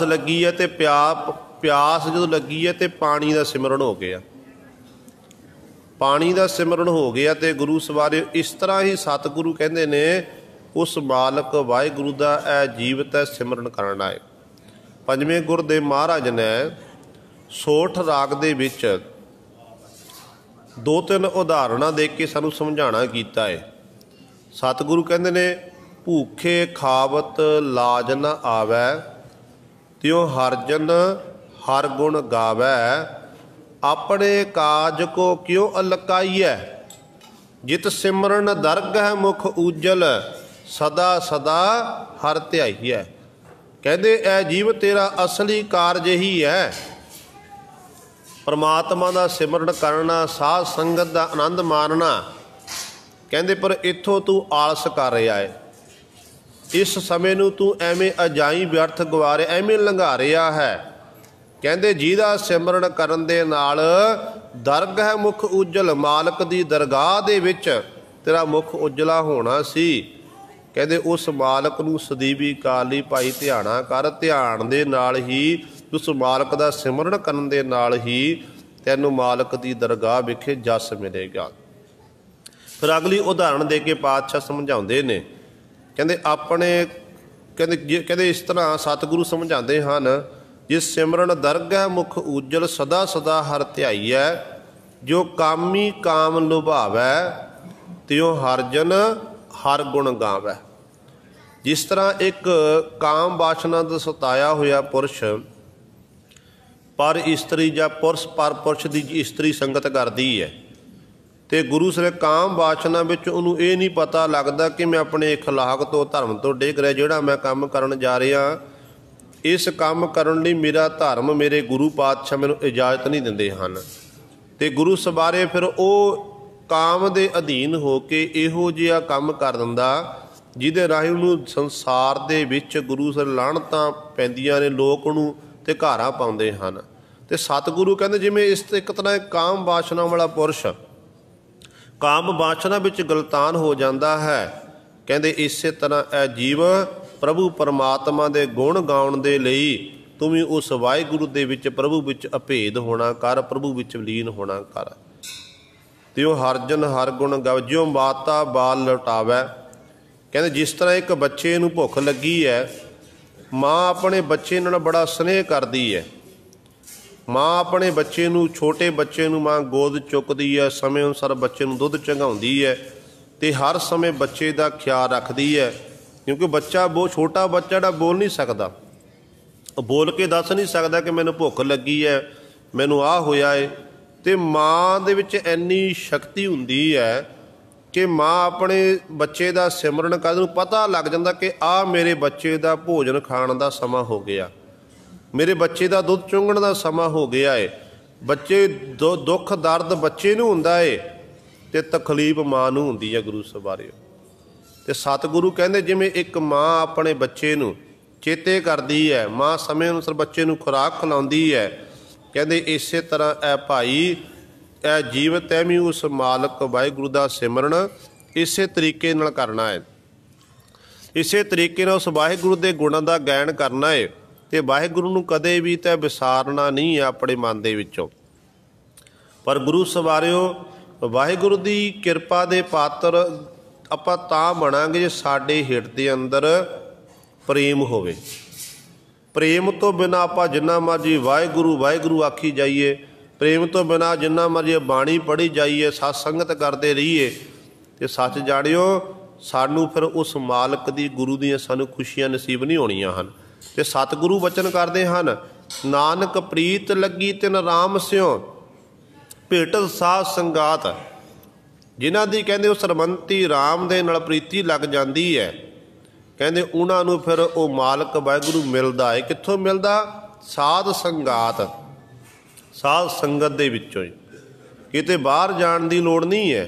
ਲੱਗੀ ਹੈ, ਅਤੇ ਪਿਆਸ ਜਦੋਂ ਲੱਗੀ ਹੈ ਅਤੇ ਪਾਣੀ ਦਾ ਸਿਮਰਨ ਹੋ ਗਿਆ, ਪਾਣੀ ਦਾ ਸਿਮਰਨ ਹੋ ਗਿਆ, ਅਤੇ ਗੁਰੂ ਸਵਾਰਿਓ ਇਸ ਤਰ੍ਹਾਂ ਹੀ ਸਤਿਗੁਰੂ ਕਹਿੰਦੇ ਨੇ ਉਸ ਮਾਲਕ ਵਾਹਿਗੁਰੂ ਦਾ ਇਹ ਜੀਵਤ ਹੈ ਸਿਮਰਨ ਕਰਨਾ ਹੈ। ਪੰਜਵੇਂ ਗੁਰ ਦੇ ਮਹਾਰਾਜ ਨੇ ਸੋਠ ਰਾਗ ਦੇ ਵਿੱਚ 2-3 ਉਦਾਹਰਣਾਂ ਦੇ ਕੇ ਸਾਨੂੰ ਸਮਝਾਉਣਾ ਕੀਤਾ ਹੈ। ਸਤਿਗੁਰੂ ਕਹਿੰਦੇ ਨੇ ਭੂਖੇ ਖਾਵਤ ਲਾਜ ਨ ਆਵੈ, ਤਿਉ ਹਰਜਨ ਹਰ ਗੁਣ ਗਾਵੈ, ਆਪਣੇ ਕਾਜ ਕੋ ਕਿਉ ਅਲਕਾਈਐ, ਜਿਤ ਸਿਮਰਨ ਦਰਗਹਿ ਮੁਖ ਊਜਲ, ਸਦਾ ਸਦਾ ਹਰ ਧਿਆਈਐ। ਕਹਿੰਦੇ ਇਹ ਜੀਵ ਤੇਰਾ ਅਸਲੀ ਕਾਰਜ ਹੀ ਹੈ ਪਰਮਾਤਮਾ ਦਾ ਸਿਮਰਨ ਕਰਨਾ, ਸਾਧ ਸੰਗਤ ਦਾ ਆਨੰਦ ਮਾਣਨਾ। ਕਹਿੰਦੇ ਪਰ ਇੱਥੋਂ ਤੂੰ ਆਲਸ ਕਰ ਰਿਹਾ ਹੈ, ਇਸ ਸਮੇਂ ਨੂੰ ਤੂੰ ਐਵੇਂ ਅਜਾਈ ਵਿਅਰਥ ਗਵਾ ਰਿਹਾ, ਐਵੇਂ ਲੰਘਾ ਰਿਹਾ ਹੈ। ਕਹਿੰਦੇ ਜਿਹਦਾ ਸਿਮਰਨ ਕਰਨ ਦੇ ਨਾਲ ਦਰਗਹਿ ਮੁਖ ਉਜਲ, ਮਾਲਕ ਦੀ ਦਰਗਾਹ ਦੇ ਵਿੱਚ ਤੇਰਾ ਮੁਖ ਉਜਲਾ ਹੋਣਾ ਸੀ। ਕਹਿੰਦੇ ਉਸ ਮਾਲਕ ਨੂੰ ਸਦੀਵੀ ਕਾਲ ਲਈ ਭਾਈ ਧਿਆਣਾ ਕਰ, ਧਿਆਨ ਦੇ ਨਾਲ ਹੀ, ਉਸ ਮਾਲਕ ਦਾ ਸਿਮਰਨ ਕਰਨ ਦੇ ਨਾਲ ਹੀ ਤੈਨੂੰ ਮਾਲਕ ਦੀ ਦਰਗਾਹ ਵਿਖੇ ਜਸ ਮਿਲੇਗਾ। ਫਿਰ ਅਗਲੀ ਉਦਾਹਰਣ ਦੇ ਕੇ ਪਾਤਸ਼ਾਹ ਸਮਝਾਉਂਦੇ ਨੇ, ਕਹਿੰਦੇ ਆਪਣੇ ਕਹਿੰਦੇ ਇਸ ਤਰ੍ਹਾਂ ਸਤਿਗੁਰੂ ਸਮਝਾਉਂਦੇ ਹਨ, ਜਿਸ ਸਿਮਰਨ ਦਰਗਹਿ ਮੁਖ ਊਜਲ, ਸਦਾ ਸਦਾ ਹਰ ਧਿਆਈਐ, ਜੋ ਕਾਮੀ ਕਾਮ ਲੁਭਾਵੈ, ਤਿਉ ਹਰਜਨ ਹਰ ਗੁਣ ਗਾਵੈ। ਜਿਸ ਤਰ੍ਹਾਂ ਇੱਕ ਕਾਮ ਵਾਸ਼ਨਾ ਦਾ ਸਤਾਇਆ ਹੋਇਆ ਪੁਰਸ਼ ਪਰ ਇਸਤਰੀ ਜਾਂ ਪਰ ਪੁਰਸ਼ ਦੀ ਇਸਤਰੀ ਸੰਗਤ ਕਰਦੀ ਹੈ, ਅਤੇ ਗੁਰੂ ਸਰੇ ਕਾਮ ਵਾਸ਼ਨਾ ਵਿੱਚ ਉਹਨੂੰ ਇਹ ਨਹੀਂ ਪਤਾ ਲੱਗਦਾ ਕਿ ਮੈਂ ਆਪਣੇ ਅਖਲਾਕ ਤੋਂ, ਧਰਮ ਤੋਂ ਡਿੱਗ ਰਿਹਾ। ਜਿਹੜਾ ਮੈਂ ਕੰਮ ਕਰਨ ਜਾ ਰਿਹਾ, ਇਸ ਕੰਮ ਕਰਨ ਲਈ ਮੇਰਾ ਧਰਮ, ਮੇਰੇ ਗੁਰੂ ਪਾਤਸ਼ਾਹ ਮੈਨੂੰ ਇਜਾਜ਼ਤ ਨਹੀਂ ਦਿੰਦੇ ਹਨ, ਅਤੇ ਗੁਰੂ ਸਵਾਰੇ ਫਿਰ ਉਹ ਕਾਮ ਦੇ ਅਧੀਨ ਹੋ ਕੇ ਇਹੋ ਜਿਹਾ ਕੰਮ ਕਰ ਦਿੰਦਾ ਜਿਹਦੇ ਰਾਹੀਂ ਉਹਨੂੰ ਸੰਸਾਰ ਦੇ ਵਿੱਚ ਗੁਰੂ ਸਰ ਲਾਹਣਤਾਂ ਪੈਂਦੀਆਂ ਨੇ, ਲੋਕ ਉਹਨੂੰ ਅਤੇ ਘਾਰਾ ਪਾਉਂਦੇ ਹਨ। ਅਤੇ ਸਤਿਗੁਰੂ ਕਹਿੰਦੇ ਜਿਵੇਂ ਇਸ ਇੱਕ ਤਰ੍ਹਾਂ ਕਾਮ ਵਾਸ਼ਨਾ ਵਾਲਾ ਪੁਰਸ਼ ਕਾਮ ਵਾਸ਼ਨਾ ਵਿੱਚ ਗਲਤਾਨ ਹੋ ਜਾਂਦਾ ਹੈ, ਕਹਿੰਦੇ ਇਸੇ ਤਰ੍ਹਾਂ ਇਹ ਜੀਵ ਪ੍ਰਭੂ ਪਰਮਾਤਮਾ ਦੇ ਗੁਣ ਗਾਉਣ ਦੇ ਲਈ ਤੂੰ ਵੀ ਉਸ ਵਾਹਿਗੁਰੂ ਦੇ ਵਿੱਚ, ਪ੍ਰਭੂ ਵਿੱਚ ਅਭੇਦ ਹੋਣਾ ਕਰ, ਪ੍ਰਭੂ ਵਿੱਚ ਲੀਨ ਹੋਣਾ ਕਰ। ਤਿਉ ਹਰਜਨ ਹਰ ਗੁਣ ਗਾਵੈ, ਜਿਉ ਮਾਤਾ ਬਾਲ ਲੁਟਾਵੈ। ਕਹਿੰਦੇ ਜਿਸ ਤਰ੍ਹਾਂ ਇੱਕ ਬੱਚੇ ਨੂੰ ਭੁੱਖ ਲੱਗੀ ਹੈ, ਮਾਂ ਆਪਣੇ ਬੱਚੇ ਨਾਲ ਬੜਾ ਸਨੇਹ ਕਰਦੀ ਹੈ। ਮਾਂ ਆਪਣੇ ਬੱਚੇ ਨੂੰ, ਛੋਟੇ ਬੱਚੇ ਨੂੰ ਮਾਂ ਗੋਦ ਚੁੱਕਦੀ ਹੈ, ਸਮੇਂ ਅਨੁਸਾਰ ਬੱਚੇ ਨੂੰ ਦੁੱਧ ਚੰਘਾਉਂਦੀ ਹੈ, ਅਤੇ ਹਰ ਸਮੇਂ ਬੱਚੇ ਦਾ ਖਿਆਲ ਰੱਖਦੀ ਹੈ। ਕਿਉਂਕਿ ਬੱਚਾ ਛੋਟਾ ਬੱਚਾ ਜਿਹੜਾ ਬੋਲ ਨਹੀਂ ਸਕਦਾ, ਉਹ ਬੋਲ ਕੇ ਦੱਸ ਨਹੀਂ ਸਕਦਾ ਕਿ ਮੈਨੂੰ ਭੁੱਖ ਲੱਗੀ ਹੈ, ਮੈਨੂੰ ਆਹ ਹੋਇਆ ਹੈ। ਅਤੇ ਮਾਂ ਦੇ ਵਿੱਚ ਇੰਨੀ ਸ਼ਕਤੀ ਹੁੰਦੀ ਹੈ ਕਿ ਮਾਂ ਆਪਣੇ ਬੱਚੇ ਦਾ ਸਿਮਰਨ ਕਰਦੇ ਨੂੰ ਪਤਾ ਲੱਗ ਜਾਂਦਾ ਕਿ ਆਹ ਮੇਰੇ ਬੱਚੇ ਦਾ ਭੋਜਨ ਖਾਣ ਦਾ ਸਮਾਂ ਹੋ ਗਿਆ, ਮੇਰੇ ਬੱਚੇ ਦਾ ਦੁੱਧ ਚੁੰਘਣ ਦਾ ਸਮਾਂ ਹੋ ਗਿਆ ਹੈ। ਬੱਚੇ ਦੁੱਖ ਦਰਦ ਬੱਚੇ ਨੂੰ ਹੁੰਦਾ ਹੈ ਅਤੇ ਤਕਲੀਫ ਮਾਂ ਨੂੰ ਹੁੰਦੀ ਹੈ ਗੁਰੂ ਸਵਾਰਿਓ। ਅਤੇ ਸਤਿਗੁਰੂ ਕਹਿੰਦੇ ਜਿਵੇਂ ਇੱਕ ਮਾਂ ਆਪਣੇ ਬੱਚੇ ਨੂੰ ਚੇਤੇ ਕਰਦੀ ਹੈ, ਮਾਂ ਸਮੇਂ ਅਨੁਸਾਰ ਬੱਚੇ ਨੂੰ ਖੁਰਾਕ ਖਿਲਾਉਂਦੀ ਹੈ, ਕਹਿੰਦੇ ਇਸੇ ਤਰ੍ਹਾਂ ਇਹ ਭਾਈ, ਇਹ ਜੀਵਤ ਹੈ ਵੀ ਉਸ ਮਾਲਕ ਵਾਹਿਗੁਰੂ ਦਾ ਸਿਮਰਨ ਇਸੇ ਤਰੀਕੇ ਨਾਲ ਕਰਨਾ ਹੈ, ਇਸੇ ਤਰੀਕੇ ਨਾਲ ਉਸ ਵਾਹਿਗੁਰੂ ਦੇ ਗੁਣਾਂ ਦਾ ਗਾਇਨ ਕਰਨਾ ਹੈ, ਅਤੇ ਵਾਹਿਗੁਰੂ ਨੂੰ ਕਦੇ ਵੀ ਤਾਂ ਵਿਸਾਰਨਾ ਨਹੀਂ ਹੈ ਆਪਣੇ ਮਨ ਦੇ ਵਿੱਚੋਂ। ਪਰ ਗੁਰੂ ਸਵਾਰਿਓ ਵਾਹਿਗੁਰੂ ਦੀ ਕਿਰਪਾ ਦੇ ਪਾਤਰ ਆਪਾਂ ਤਾਂ ਬਣਾਂਗੇ ਜੇ ਸਾਡੇ ਹਿਰਦੇ ਦੇ ਅੰਦਰ ਪ੍ਰੇਮ ਹੋਵੇ। ਪ੍ਰੇਮ ਤੋਂ ਬਿਨਾਂ ਆਪਾਂ ਜਿੰਨਾ ਮਰਜ਼ੀ ਵਾਹਿਗੁਰੂ ਵਾਹਿਗੁਰੂ ਆਖੀ ਜਾਈਏ, ਪ੍ਰੇਮ ਤੋਂ ਬਿਨਾਂ ਜਿੰਨਾ ਮਰਜ਼ੀ ਬਾਣੀ ਪੜ੍ਹੀ ਜਾਈਏ, ਸਤ ਸੰਗਤ ਕਰਦੇ ਰਹੀਏ, ਅਤੇ ਸੱਚ ਜਾਣਿਓ सानू फिर उस मालिक दी गुरु दी सानू खुशियां नसीब नहीं होणियां हन। ते सतगुरु वचन करते हैं, नानक प्रीत लगी तिन राम स्यों भेटत साध संगात। जिन्हां दी कहंदे उस रमंती राम दे नाल प्रीति लग जाती है, कहंदे उन्हां नूं फिर वो मालिक वाहिगुरू मिलदा है। कित्थों मिलदा? साध संगात, साध संगत दे विचों ही। किते बाहर जाण दी लोड़ नहीं है।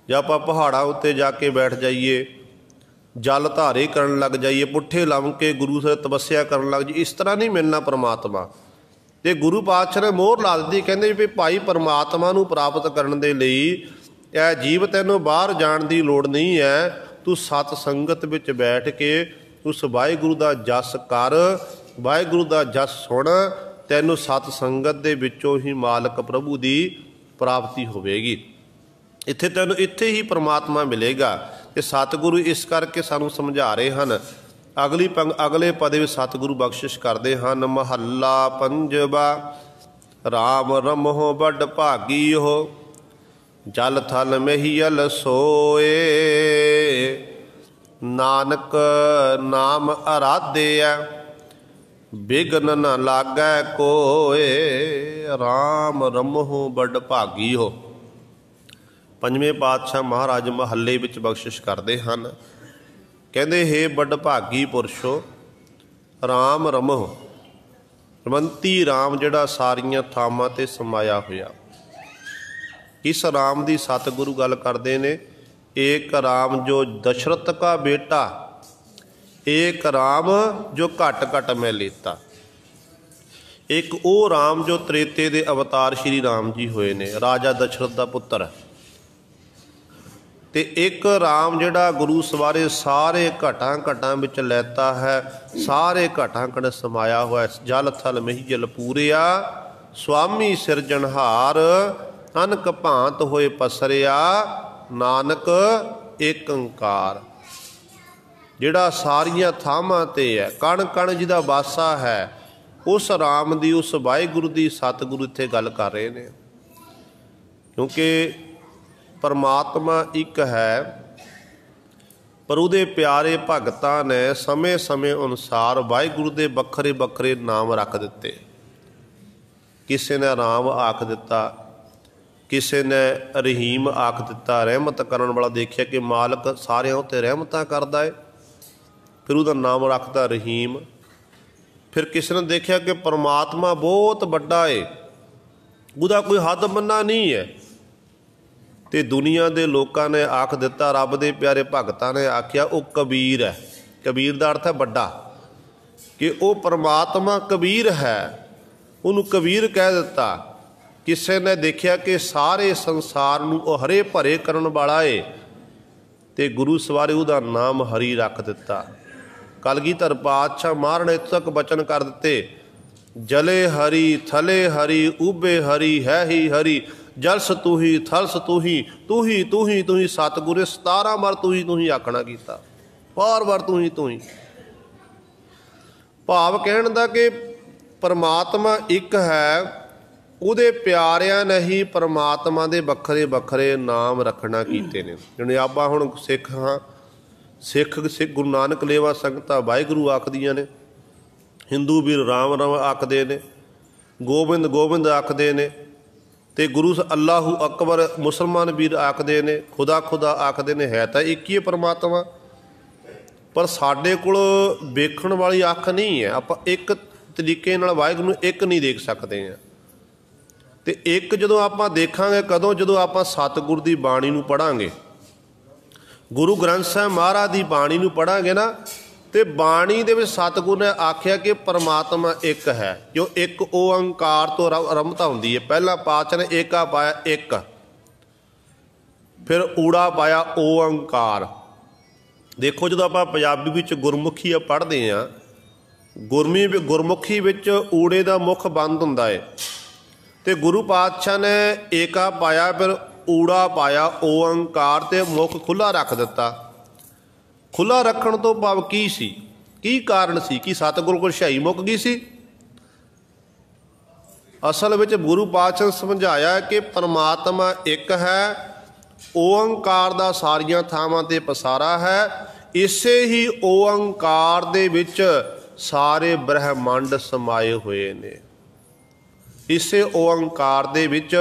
जे आपां पहाड़ां उत्ते जाके बैठ जाइए, जल धारे करन लग जाइए, पुट्ठे लम के गुरु से तपस्या करन लग जाइए, इस तरह नहीं मिलना परमात्मा। ते गुरु पातशाह ने मोहर ला दी, कहंदे भी भाई परमात्मा नूं प्राप्त करन दे लई यह जीव तैनूं बाहर जाण दी लोड़ नहीं है। तू सत संगत विच बैठ के उस वाहिगुरू दा जस कर, वाहिगुरू दा जस सुण, तैनूं सत संगत दे विचों ही मालिक प्रभु दी प्राप्ति होवेगी। इत्थे तैनूं इत्थे ही परमात्मा मिलेगा। ते सतगुरु इस करके सानूं समझा रहे हैं। अगले पद में सतगुरु बख्शिश करते हैं, महला पंजवा राम रमहो बड़ भागी हो, जल थल महियल सोए, नानक नाम आराध्य बिघन न लागै कोए, राम रमहो बड़ भागी हो। पंजवें पातशाह महाराज महल्ले विच बख्शिश करते हैं, कहते हे बड़ भागी पुरुषो, राम रमहो, रमंती राम जिहड़ा सारियां थावां ते समाया होया। इस राम की सतगुरु गल करते ने, एक राम जो दशरथ का बेटा, एक राम जो घट घट मैं लेता। एक वो राम जो त्रेते दे अवतार श्री राम जी होए ने, राजा दशरथ का पुत्र। ते एक राम जिहड़ा गुरु सवारे सारे घटां घटां विच लैता है, सारे घटां घट समाया हुआ। जल थल महिजल पूरिया, स्वामी सिरजनहार, अनक भांत होए पसरिया, नानक एक अंकार। जिहड़ा सारियां थावां ते है, कण कण जिहदा वासा है, उस राम दी, उस वाहिगुरू दी सतगुरु इत्थे गल कर रहे ने। क्योंकि परमात्मा एक है, पर उहदे प्यारे भगतां ने समय समय अनुसार वाहिगुरू दे बखरे बखरे नाम रख दिते। किसी ने राम आख दिता, किसी ने रहीम आख दिता, रहमत करन वाला। देखिया कि मालिक सारियां उत्ते रहमतां करदा है, फिर उहदा नाम रखदा रहीम। फिर किसी ने देखिया कि परमात्मा बहुत वड्डा है, उहदा कोई हद मन्ना नहीं है, तो दुनिया के लोगों ने आख दिता, रब के प्यारे भगतां ने आख्या वो कबीर है। कबीर का अर्थ है बड़ा, कि वो परमात्मा कबीर है, उन्होंने कबीर कह दिता। किसी ने देखिया कि सारे संसार नूं हरे भरे करन वाला है, तो गुरु सवारे उहदा नाम हरि रख दिता। कलगीधर पातशाह महाराज ने इत्थों तक बचन कर दिते, जले हरि थले हरि उबे हरि है ही हरि, जलस तू ही थलस तू ही, तू ही तू ही तू ही। सतगुरे 17 बार तू ही आखना कीता, बार बार तू ही। भाव कहण दा कि परमात्मा एक है, उहदे प्यारिਆਂ ने ही परमात्मा दे बखरे बखरे नाम रखना कीते ने। जिवें आपां हुण सिख हाँ, सिख गुरु नानक लेवा संगतां वाहिगुरू आखदियां ने, हिंदू वीर राम राम आखदे ने, गोबिंद गोबिंद आखदे ने, ते गुरु अल्लाहू अकबर मुसलमान वीर आखदे ने, खुदा खुदा आखदे ने। है तो एक ही परमात्मा, पर साडे कोल वेखण वाली अख नहीं है। आपां एक तरीके नाल वाहिगुरू नूं एक नहीं देख सकते हैं। तो एक जदों आपां देखांगे कदों, जदों आपां सतगुर दी बाणी नूं पढ़ांगे, गुरु ग्रंथ साहिब महाराज दी बाणी नूं पढ़ांगे ना, तो बाणी दे विच सतगुर ने आख्या कि परमात्मा एक है। जो एक ओंकार तो आरंभता होंदी है। पहला पातशाह ने एका पाया एक, फिर ऊड़ा पाया ओंकार। देखो जो आप पंजाबी विच गुरमुखी पढ़ते हैं, गुरमुखी विच ऊड़े का मुख बंद हुंदा है, तो गुरु पातशाह ने एका पाया, फिर ऊड़ा पाया ओंकार, ते मुख खुला रख दिता। खुला रखण तो भाव की सी, की कारण सी कि सतगुर कोल छाई मुक गई सी। असल में गुरु पातशाह ने समझाया कि परमात्मा एक है, ਓੰਕਾਰ ਦਾ ਸਾਰੀਆਂ ਥਾਵਾਂ ਤੇ ਪਸਾਰਾ ਹੈ। ਇਸੇ ਹੀ ਓੰਕਾਰ ਦੇ ਵਿੱਚ ਸਾਰੇ ਬ੍ਰਹਿਮੰਡ ਸਮਾਏ ਹੋਏ ਨੇ। ਇਸੇ ਓੰਕਾਰ ਦੇ ਵਿੱਚ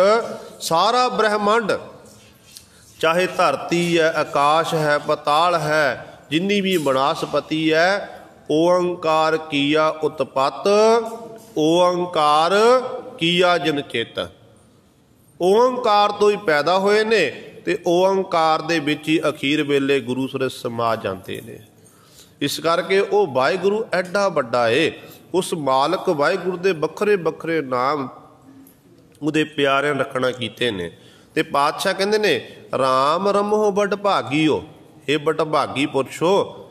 ਸਾਰਾ ਬ੍ਰਹਿਮੰਡ, ਚਾਹੇ ਧਰਤੀ ਹੈ, ਆਕਾਸ਼ ਹੈ, ਪਤਾਲ ਹੈ, ਜਿੰਨੀ ਵੀ ਬਨਸਪਤੀ ਹੈ, ਓੰਕਾਰ ਕੀਆ ਉਤਪਤ, ਓੰਕਾਰ ਕੀਆ ਜਨ ਚੇਤ। ਓੰਕਾਰ ਤੋਂ ਹੀ ਪੈਦਾ ਹੋਏ ਨੇ ਤੇ ਓੰਕਾਰ ਦੇ ਵਿੱਚ ਹੀ ਅਖੀਰ ਵੇਲੇ ਗੁਰੂ ਸਰ ਸਮਾ ਜਾਂਦੇ ਨੇ। ਇਸ ਕਰਕੇ ਉਹ ਵਾਹਿਗੁਰੂ ਐਡਾ ਵੱਡਾ ਏ। ਉਸ ਮਾਲਕ ਵਾਹਿਗੁਰੂ ਦੇ ਵੱਖਰੇ ਵੱਖਰੇ ਨਾਮ ਉਹਦੇ ਪਿਆਰਿਆਂ ਰੱਖਣਾ ਕੀਤੇ ਨੇ। ਤੇ ਪਾਤਸ਼ਾਹ ਕਹਿੰਦੇ ਨੇ ਰਾਮ ਰਮੋ ਬਟ ਭਾਗੀਓ, ਇਹ ਬਟ ਭਾਗੀ ਪੁਰਸ਼ੋ,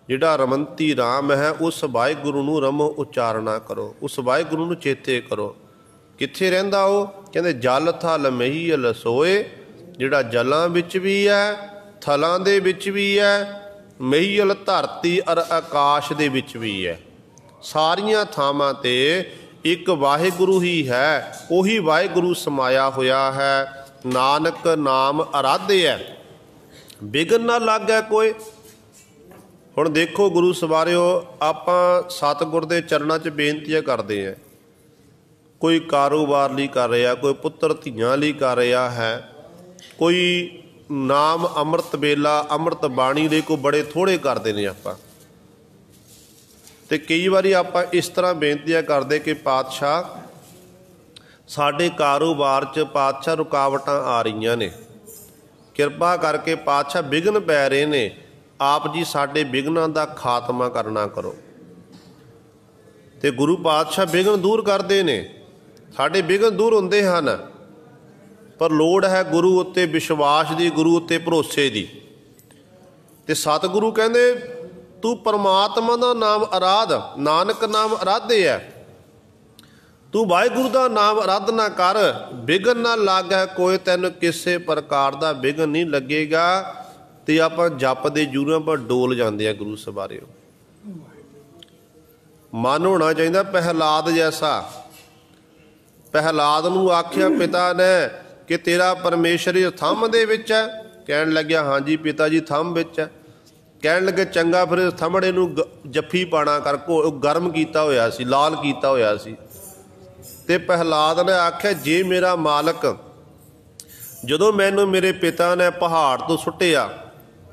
ਜਿਹੜਾ ਰਮੰਤੀ ਰਾਮ ਹੈ ਉਸ ਵਾਹਿਗੁਰੂ ਨੂੰ ਰਮੋ ਉਚਾਰਨਾ ਕਰੋ, ਉਸ ਵਾਹਿਗੁਰੂ ਨੂੰ ਚੇਤੇ ਕਰੋ। ਕਿੱਥੇ ਰਹਿੰਦਾ ਉਹ? ਕਹਿੰਦੇ ਜਲ ਥਲ ਮਹੀਲ ਸੋਏ, ਜਿਹੜਾ ਜਲਾਂ ਵਿੱਚ ਵੀ ਹੈ, ਥਲਾਂ ਦੇ ਵਿੱਚ ਵੀ ਹੈ, ਮਹੀਲ ਧਰਤੀ ਅਰ ਆਕਾਸ਼ ਦੇ ਵਿੱਚ ਵੀ ਹੈ। ਸਾਰੀਆਂ ਥਾਵਾਂ ਤੇ ਇੱਕ ਵਾਹਿਗੁਰੂ ਹੀ ਹੈ, ਉਹੀ ਵਾਹਿਗੁਰੂ ਸਮਾਇਆ ਹੋਇਆ ਹੈ। ਨਾਨਕ ਨਾਮ ਅਰਾਧਿਆ ਬਿਘਨ ਨਾ ਲਾਗੈ ਕੋਏ। ਹੁਣ ਦੇਖੋ ਗੁਰੂ ਸਵਾਰਿਓ, ਆਪਾਂ ਸਤਿਗੁਰ ਦੇ ਚਰਨਾਂ 'ਚ ਬੇਨਤੀਆਂ ਕਰਦੇ ਹਾਂ। ਕੋਈ ਕਾਰੋਬਾਰ ਲਈ ਕਰ ਰਿਹਾ, ਕੋਈ ਪੁੱਤਰ ਧੀਆਂ ਲਈ ਕਰ ਰਿਹਾ ਹੈ, ਕੋਈ ਨਾਮ ਅੰਮ੍ਰਿਤ ਵੇਲਾ ਅੰਮ੍ਰਿਤ ਬਾਣੀ ਲਈ ਕੋਈ ਬੜੇ ਥੋੜ੍ਹੇ ਕਰਦੇ ਨੇ ਆਪਾਂ। ਤੇ ਕਈ ਵਾਰੀ ਆਪਾਂ ਇਸ ਤਰ੍ਹਾਂ ਬੇਨਤੀਆਂ ਕਰਦੇ ਕਿ ਪਾਤਸ਼ਾਹ ਸਾਡੇ ਕਾਰੋਬਾਰ 'ਚ ਪਾਤਸ਼ਾਹ ਰੁਕਾਵਟਾਂ ਆ ਰਹੀਆਂ ਨੇ, ਕਿਰਪਾ ਕਰਕੇ ਪਾਤਸ਼ਾਹ ਵਿਘਨ ਪੈ ਰਹੇ ਨੇ, ਆਪ ਜੀ ਸਾਡੇ ਵਿਘਨਾਂ ਦਾ ਖਾਤਮਾ ਕਰਨਾ ਕਰੋ। ਤੇ ਗੁਰੂ ਪਾਤਸ਼ਾਹ ਵਿਘਨ ਦੂਰ ਕਰਦੇ ਨੇ, ਸਾਡੇ ਵਿਘਨ ਦੂਰ ਹੁੰਦੇ ਹਨ। ਪਰ ਲੋੜ ਹੈ ਗੁਰੂ ਉੱਤੇ ਵਿਸ਼ਵਾਸ ਦੀ, ਗੁਰੂ ਉੱਤੇ ਭਰੋਸੇ ਦੀ। ਤੇ ਸਤਿਗੁਰੂ ਕਹਿੰਦੇ ਤੂੰ ਪਰਮਾਤਮਾ ਦਾ ਨਾਮ ਅਰਾਧ, ਨਾਨਕ ਨਾਮ ਅਰਾਧਿਆ, ਤੂੰ ਵਾਹਿਗੁਰੂ ਦਾ ਨਾਮ ਅਰਾਧਨਾ ਕਰ, ਵਿਘਨ ਨਾ ਲਾਗੈ ਕੋਏ, ਤੈਨੂੰ ਕਿਸੇ ਪ੍ਰਕਾਰ ਦਾ ਵਿਘਨ ਨਹੀਂ ਲੱਗੇਗਾ। ਤੇ ਆਪਾਂ ਜਪ ਦੇ ਜੂਰਾਂ ਪਰ ਡੋਲ ਜਾਂਦੇ ਆ ਗੁਰੂ ਸਵਾਰਿਓ। ਮਨ ਹੋਣਾ ਚਾਹੀਦਾ ਪ੍ਰਹਿਲਾਦ ਜੈਸਾ। ਪ੍ਰਹਿਲਾਦ ਨੂੰ ਆਖਿਆ ਪਿਤਾ ਨੇ ਕਿ ਤੇਰਾ ਪਰਮੇਸ਼ਰ ਥੰਮ ਦੇ ਵਿੱਚ ਹੈ। ਕਹਿਣ ਲੱਗਿਆ ਹਾਂਜੀ ਪਿਤਾ ਜੀ ਥੰਮ ਵਿੱਚ ਹੈ। ਕਹਿਣ ਲੱਗੇ ਚੰਗਾ ਫਿਰ ਥੰਮੜੇ ਨੂੰ ਜੱਫੀ ਪਾਣਾ ਕਰ, ਗਰਮ ਕੀਤਾ ਹੋਇਆ ਸੀ, ਲਾਲ ਕੀਤਾ ਹੋਇਆ ਸੀ। ਤੇ ਪ੍ਰਹਿਲਾਦ ਨੇ ਆਖਿਆ ਜੇ ਮੇਰਾ ਮਾਲਕ, ਜਦੋਂ ਮੈਨੂੰ ਮੇਰੇ ਪਿਤਾ ਨੇ ਪਹਾੜ ਤੋਂ ਸੁੱਟਿਆ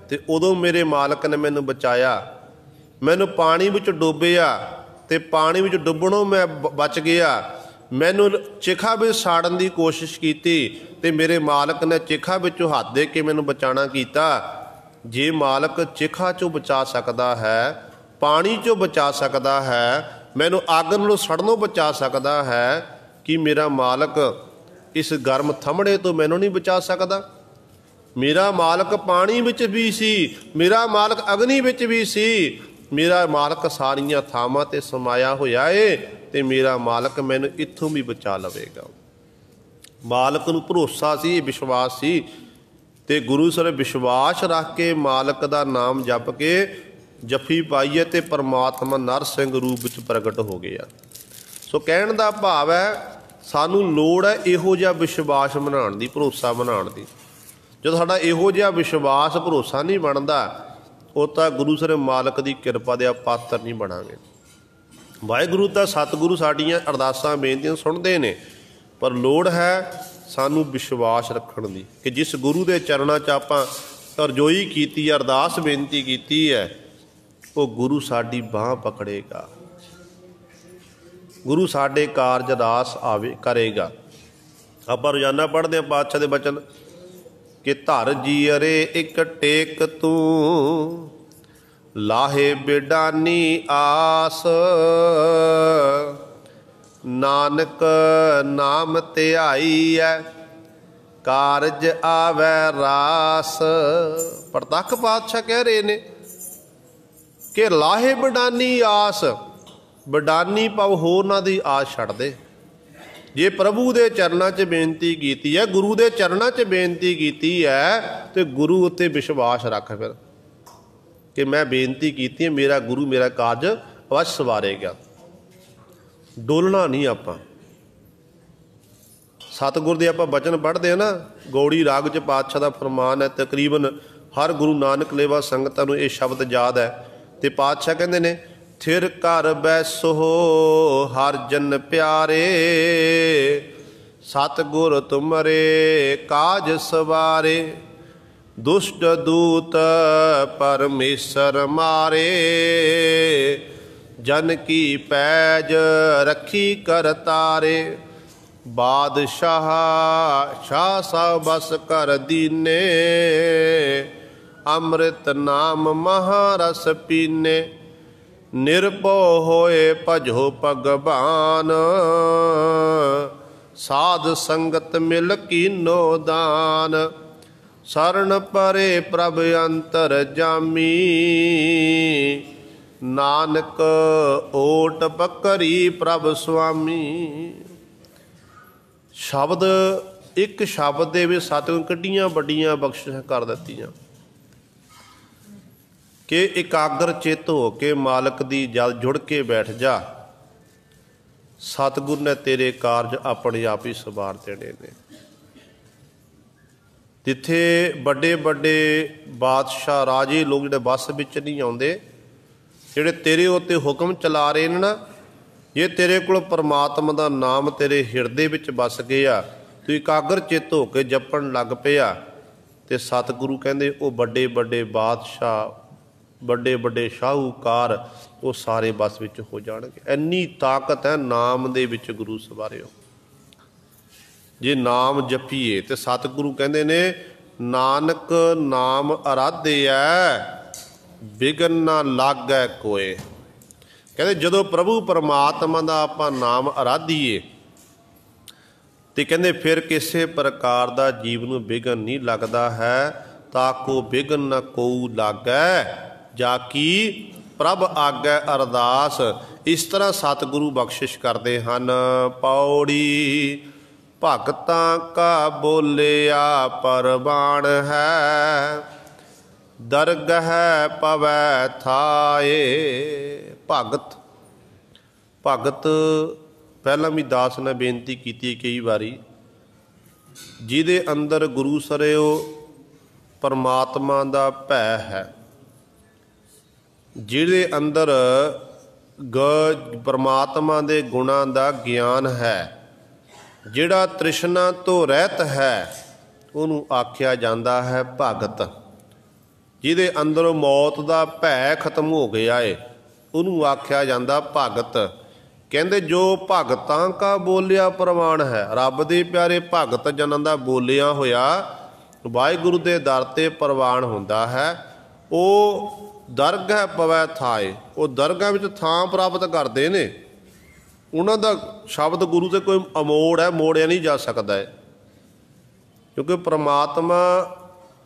ਤੇ ਉਦੋਂ ਮੇਰੇ ਮਾਲਕ ਨੇ ਮੈਨੂੰ ਬਚਾਇਆ, ਮੈਨੂੰ ਪਾਣੀ ਵਿੱਚ ਡੁੱਬਿਆ ਤੇ ਪਾਣੀ ਵਿੱਚ ਡੁੱਬਣੋਂ ਮੈਂ ਬਚ ਗਿਆ, ਮੈਨੂੰ ਚਿਖਾ ਵਿੱਚ ਸਾੜਨ ਦੀ ਕੋਸ਼ਿਸ਼ ਕੀਤੀ ਤੇ ਮੇਰੇ ਮਾਲਕ ਨੇ ਚਿਖਾ ਵਿੱਚੋਂ ਹੱਥ ਦੇ ਕੇ ਮੈਨੂੰ ਬਚਾਉਣਾ ਕੀਤਾ। ਜੇ ਮਾਲਕ ਚਿਖਾ 'ਚੋਂ ਬਚਾ ਸਕਦਾ ਹੈ, ਪਾਣੀ 'ਚੋਂ ਬਚਾ ਸਕਦਾ ਹੈ, ਮੈਨੂੰ ਅੱਗ ਨੂੰ ਸੜਨੋਂ ਬਚਾ ਸਕਦਾ ਹੈ, ਕਿ ਮੇਰਾ ਮਾਲਕ ਇਸ ਗਰਮ ਥੰਮੜੇ ਤੋਂ ਮੈਨੂੰ ਨਹੀਂ ਬਚਾ ਸਕਦਾ? ਮੇਰਾ ਮਾਲਕ ਪਾਣੀ ਵਿੱਚ ਵੀ ਸੀ, ਮੇਰਾ ਮਾਲਕ ਅਗਨੀ ਵਿੱਚ ਵੀ ਸੀ, ਮੇਰਾ ਮਾਲਕ ਸਾਰੀਆਂ ਥਾਵਾਂ 'ਤੇ ਸਮਾਇਆ ਹੋਇਆ ਏ ਤੇ ਮੇਰਾ ਮਾਲਕ ਮੈਨੂੰ ਇੱਥੋਂ ਵੀ ਬਚਾ ਲਵੇਗਾ। ਮਾਲਕ ਨੂੰ ਭਰੋਸਾ ਸੀ, ਵਿਸ਼ਵਾਸ ਸੀ। ਤੇ ਗੁਰੂ ਸਰ ਵਿਸ਼ਵਾਸ ਰੱਖ ਕੇ ਮਾਲਕ ਦਾ ਨਾਮ ਜਪ ਕੇ ਜੱਫੀ ਪਾਈਏ ਤੇ ਪਰਮਾਤਮਾ ਨਰ ਸਿੰਘ ਰੂਪ ਵਿੱਚ ਪ੍ਰਗਟ ਹੋ ਗਿਆ। ਸੋ ਕਹਿਣ ਦਾ ਭਾਵ ਹੈ ਸਾਨੂੰ ਲੋੜ ਹੈ ਇਹੋ ਜਿਹਾ ਵਿਸ਼ਵਾਸ ਬਣਾਉਣ ਦੀ, ਭਰੋਸਾ ਬਣਾਉਣ ਦੀ। ਜਦੋਂ ਸਾਡਾ ਇਹੋ ਜਿਹਾ ਵਿਸ਼ਵਾਸ ਭਰੋਸਾ ਨਹੀਂ ਬਣਦਾ, ਉਹ ਤਾਂ ਗੁਰੂ ਸਰ ਮਾਲਕ ਦੀ ਕਿਰਪਾ ਦੇ ਪਾਤਰ ਨਹੀਂ ਬਣਾਂਗੇ। ਵਾਹਿਗੁਰੂ ਤਾਂ ਸਤਿਗੁਰੂ ਸਾਡੀਆਂ ਅਰਦਾਸਾਂ ਬੇਨਤੀਆਂ ਸੁਣਦੇ ਨੇ, ਪਰ ਲੋੜ ਹੈ ਸਾਨੂੰ ਵਿਸ਼ਵਾਸ ਰੱਖਣ ਦੀ ਕਿ ਜਿਸ ਗੁਰੂ ਦੇ ਚਰਨਾਂ 'ਚ ਆਪਾਂ ਅਰਜ਼ੋਈ ਕੀਤੀ, ਅਰਦਾਸ ਬੇਨਤੀ ਕੀਤੀ ਹੈ, ਉਹ ਗੁਰੂ ਸਾਡੀ ਬਾਂਹ ਪਕੜੇਗਾ, ਗੁਰੂ ਸਾਡੇ ਕਾਰਜ ਰਾਸ ਆਵੇ ਕਰੇਗਾ। ਆਪਾਂ ਰੋਜ਼ਾਨਾ ਪੜ੍ਹਦੇ ਹਾਂ ਪਾਤਸ਼ਾਹ ਦੇ ਬਚਨ ਕਿ ਧਰ ਜੀ ਅਰੇ ਇੱਕ ਟੇਕ ਤੂੰ, ਲਾਹੇ ਬਿਡਾਨੀ ਆਸ, ਨਾਨਕ ਨਾਮ ਧਿਆਈਐ ਕਾਰਜ ਆਵੈ ਰਾਸ। ਪ੍ਰਤੱਖ ਪਾਤਸ਼ਾਹ ਕਹਿ ਰਹੇ ਨੇ ਕਿ ਲਾਹੇ ਬਿਡਾਨੀ ਆਸ, ਬਿਡਾਨੀ ਭਾਵ ਹੋਰਨਾਂ ਦੀ ਆਸ ਛੱਡ ਦੇ। ਜੇ ਪ੍ਰਭੂ ਦੇ ਚਰਨਾਂ 'ਚ ਬੇਨਤੀ ਕੀਤੀ ਹੈ, ਗੁਰੂ ਦੇ ਚਰਨਾਂ 'ਚ ਬੇਨਤੀ ਕੀਤੀ ਹੈ, ਤੇ ਗੁਰੂ ਉੱਤੇ ਵਿਸ਼ਵਾਸ ਰੱਖ ਫਿਰ ਕਿ ਮੈਂ ਬੇਨਤੀ ਕੀਤੀ ਹੈ, ਮੇਰਾ ਗੁਰੂ ਮੇਰਾ ਕਾਰਜ ਅਵੱਸ਼ ਸਵਾਰੇਗਾ। ਡੋਲਣਾ ਨਹੀਂ। ਆਪਾਂ ਸਤਿਗੁਰ ਦੇ ਆਪਾਂ ਬਚਨ ਪੜ੍ਹਦੇ ਹਾਂ ਨਾ, ਗੌੜੀ ਰਾਗ 'ਚ ਪਾਤਸ਼ਾਹ ਦਾ ਫਰਮਾਨ ਹੈ। ਤਕਰੀਬਨ ਹਰ ਗੁਰੂ ਨਾਨਕ ਲੇਵਾ ਸੰਗਤਾਂ ਨੂੰ ਇਹ ਸ਼ਬਦ ਯਾਦ ਹੈ। ਅਤੇ ਪਾਤਸ਼ਾਹ ਕਹਿੰਦੇ ਨੇ, ਥਿਰ ਘਰ ਬੈਸੋ ਹਰ ਜਨ ਪਿਆਰੇ, ਸਤਿਗੁਰ ਤੁਮਰੇ ਕਾਜ ਸਵਾਰੇ, ਦੁਸ਼ਟ ਦੂਤ ਪਰਮੇਸ਼ਰ ਮਾਰੇ, ਜਨ ਕੀ ਪੈਜ ਰੱਖੀ ਕਰਤਾਰੇ, ਬਾਦਸ਼ਾਹ ਸ਼ਾਹ ਸਾਹਿਬ ਬਸ ਕਰ ਦੀਨੇ, ਅੰਮ੍ਰਿਤ ਨਾਮ ਮਹਾਰਸ ਪੀਨੇ, ਨਿਰਭਉ ਹੋਏ ਭਜੋ ਭਗਵਾਨ, ਸਾਧ ਸੰਗਤ ਮਿਲ ਕੀਨੋ ਦਾਨ, ਸਰਣ ਪਰੇ ਪ੍ਰਭ ਅੰਤਰ ਜਾਮੀ, ਨਾਨਕ ਓਟ ਪਕਰੀ ਪ੍ਰਭ ਸੁਆਮੀ। ਸ਼ਬਦ, ਇੱਕ ਸ਼ਬਦ ਦੇ ਵਿੱਚ ਸਤਿਗੁਰ ਕਿੱਡੀਆਂ ਵੱਡੀਆਂ ਬਖਸ਼ਿਸ਼ਾਂ ਕਰ ਦਿੱਤੀਆਂ ਕਿ ਇਕਾਗਰ ਚਿੱਤ ਹੋ ਕੇ ਮਾਲਕ ਦੀ ਜਦ ਜੁੜ ਕੇ ਬੈਠ ਜਾ, ਸਤਿਗੁਰ ਨੇ ਤੇਰੇ ਕਾਰਜ ਆਪਣੇ ਆਪ ਹੀ ਸਵਾਰ ਦੇਣੇ ਨੇ। ਜਿੱਥੇ ਵੱਡੇ ਵੱਡੇ ਬਾਦਸ਼ਾਹ ਰਾਜੇ ਲੋਕ ਜਿਹੜੇ ਵੱਸ ਵਿੱਚ ਨਹੀਂ ਆਉਂਦੇ, ਜਿਹੜੇ ਤੇਰੇ ਉੱਤੇ ਹੁਕਮ ਚਲਾ ਰਹੇ ਨੇ ਨਾ, ਜੇ ਤੇਰੇ ਕੋਲ ਪਰਮਾਤਮਾ ਦਾ ਨਾਮ ਤੇਰੇ ਹਿਰਦੇ ਵਿੱਚ ਵਸ ਗਿਆ, ਤੂੰ ਇਕਾਗਰ ਚਿੱਤ ਹੋ ਕੇ ਜਪਣ ਲੱਗ ਪਿਆ, ਤੇ ਸਤਿਗੁਰੂ ਕਹਿੰਦੇ ਉਹ ਵੱਡੇ ਵੱਡੇ ਬਾਦਸ਼ਾਹ, ਵੱਡੇ ਵੱਡੇ ਸ਼ਾਹੂਕਾਰ, ਉਹ ਸਾਰੇ ਬਸ ਵਿੱਚ ਹੋ ਜਾਣਗੇ। ਇੰਨੀ ਤਾਕਤ ਹੈ ਨਾਮ ਦੇ ਵਿੱਚ ਗੁਰੂ ਸਵਾਰਿਓ। ਜੇ ਨਾਮ ਜਪੀਏ ਤੇ ਸਤਿਗੁਰੂ ਕਹਿੰਦੇ ਨੇ, ਨਾਨਕ ਨਾਮ ਅਰਾਧਿਐ ਵਿਘਨ ਨਾ ਲਾਗੈ ਕੋਏ। ਕਹਿੰਦੇ ਜਦੋਂ ਪ੍ਰਭੂ ਪਰਮਾਤਮਾ ਦਾ ਆਪਾਂ ਨਾਮ ਅਰਾਧੀਏ ਤੇ ਕਹਿੰਦੇ ਫਿਰ ਕਿਸੇ ਪ੍ਰਕਾਰ ਦਾ ਜੀਵ ਨੂੰ ਵਿਘਨ ਨਹੀਂ ਲੱਗਦਾ ਹੈ। ਤਾਕੋ ਵਿਘਨ ਨਾ ਕੋਊ ਲਾਗੈ, ਜਾ ਕੀ ਪ੍ਰਭ ਆਗੈ ਅਰਦਾਸ। ਇਸ ਤਰ੍ਹਾਂ ਸਤਿਗੁਰੂ ਬਖਸ਼ਿਸ਼ ਕਰਦੇ ਹਨ। ਪੌੜੀ ਭਗਤਾਂ ਕਾ ਬੋਲਿਆ ਪਰਵਾਣ ਹੈ, ਦਰਗਹ ਪਵੈ ਥਾਏ। ਭਗਤ, ਭਗਤ ਪਹਿਲਾਂ ਵੀ ਦਾਸ ਨੇ ਬੇਨਤੀ ਕੀਤੀ ਕਈ ਵਾਰੀ, ਜਿਹਦੇ ਅੰਦਰ ਗੁਰੂ ਸਰਿਓ ਪਰਮਾਤਮਾ ਦਾ ਭੈ ਹੈ, ਜਿਹਦੇ ਅੰਦਰ ਪਰਮਾਤਮਾ ਦੇ ਗੁਣਾਂ ਦਾ ਗਿਆਨ ਹੈ, ਜਿਹੜਾ ਤ੍ਰਿਸ਼ਨਾ ਤੋਂ ਰਹਿਤ ਹੈ, ਉਹਨੂੰ ਆਖਿਆ ਜਾਂਦਾ ਹੈ ਭਗਤ। ਜਿਹਦੇ ਅੰਦਰੋਂ ਮੌਤ ਦਾ ਭੈ ਖਤਮ ਹੋ ਗਿਆ ਏ, ਉਹਨੂੰ ਆਖਿਆ ਜਾਂਦਾ ਭਗਤ। ਕਹਿੰਦੇ ਜੋ ਭਗਤਾਂ ਕਾ ਬੋਲਿਆ ਪ੍ਰਵਾਨ ਹੈ, ਰੱਬ ਦੇ ਪਿਆਰੇ ਭਗਤ ਜਨਾਂ ਦਾ ਬੋਲਿਆ ਹੋਇਆ ਵਾਹਿਗੁਰੂ ਦੇ ਦਰ 'ਤੇ ਪ੍ਰਵਾਨ ਹੁੰਦਾ ਹੈ। ਉਹ ਦਰਗਹ ਪਵੈ ਥਾਏ, ਉਹ ਦਰਗਾਹ ਵਿੱਚ ਥਾਂ ਪ੍ਰਾਪਤ ਕਰਦੇ ਨੇ। ਉਹਨਾਂ ਦਾ ਸ਼ਬਦ ਗੁਰੂ 'ਤੇ ਕੋਈ ਅਮੋੜ ਹੈ, ਮੋੜਿਆ ਨਹੀਂ ਜਾ ਸਕਦਾ ਹੈ, ਕਿਉਂਕਿ ਪਰਮਾਤਮਾ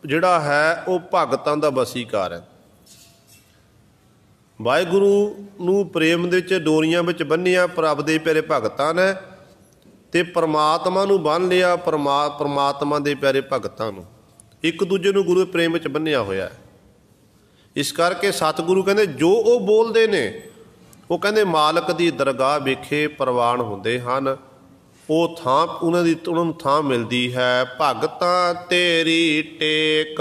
ਜਿਹੜਾ ਹੈ ਉਹ ਭਗਤਾਂ ਦਾ ਵਸੀਕਾਰ ਹੈ। ਵਾਹਿਗੁਰੂ ਨੂੰ ਪ੍ਰੇਮ ਦੇ ਵਿੱਚ ਡੋਰੀਆਂ ਵਿੱਚ ਬੰਨ੍ਹਿਆ ਪ੍ਰਭ ਦੇ ਪਿਆਰੇ ਭਗਤਾਂ ਨੇ, ਅਤੇ ਪਰਮਾਤਮਾ ਨੂੰ ਬੰਨ੍ਹ ਲਿਆ ਪਰਮਾਤਮਾ ਦੇ ਪਿਆਰੇ ਭਗਤਾਂ ਨੂੰ। ਇੱਕ ਦੂਜੇ ਨੂੰ ਗੁਰੂ ਦੇ ਪ੍ਰੇਮ ਵਿੱਚ ਬੰਨ੍ਹਿਆ ਹੋਇਆ। ਇਸ ਕਰਕੇ ਸਤਿਗੁਰੂ ਕਹਿੰਦੇ ਜੋ ਉਹ ਬੋਲਦੇ ਨੇ, ਉਹ ਕਹਿੰਦੇ ਮਾਲਕ ਦੀ ਦਰਗਾਹ ਵਿਖੇ ਪ੍ਰਵਾਨ ਹੁੰਦੇ ਹਨ। ਉਹ ਥਾਂ ਉਹਨਾਂ ਨੂੰ ਥਾਂ ਮਿਲਦੀ ਹੈ। ਭਗਤਾਂ ਤੇਰੀ ਟੇਕ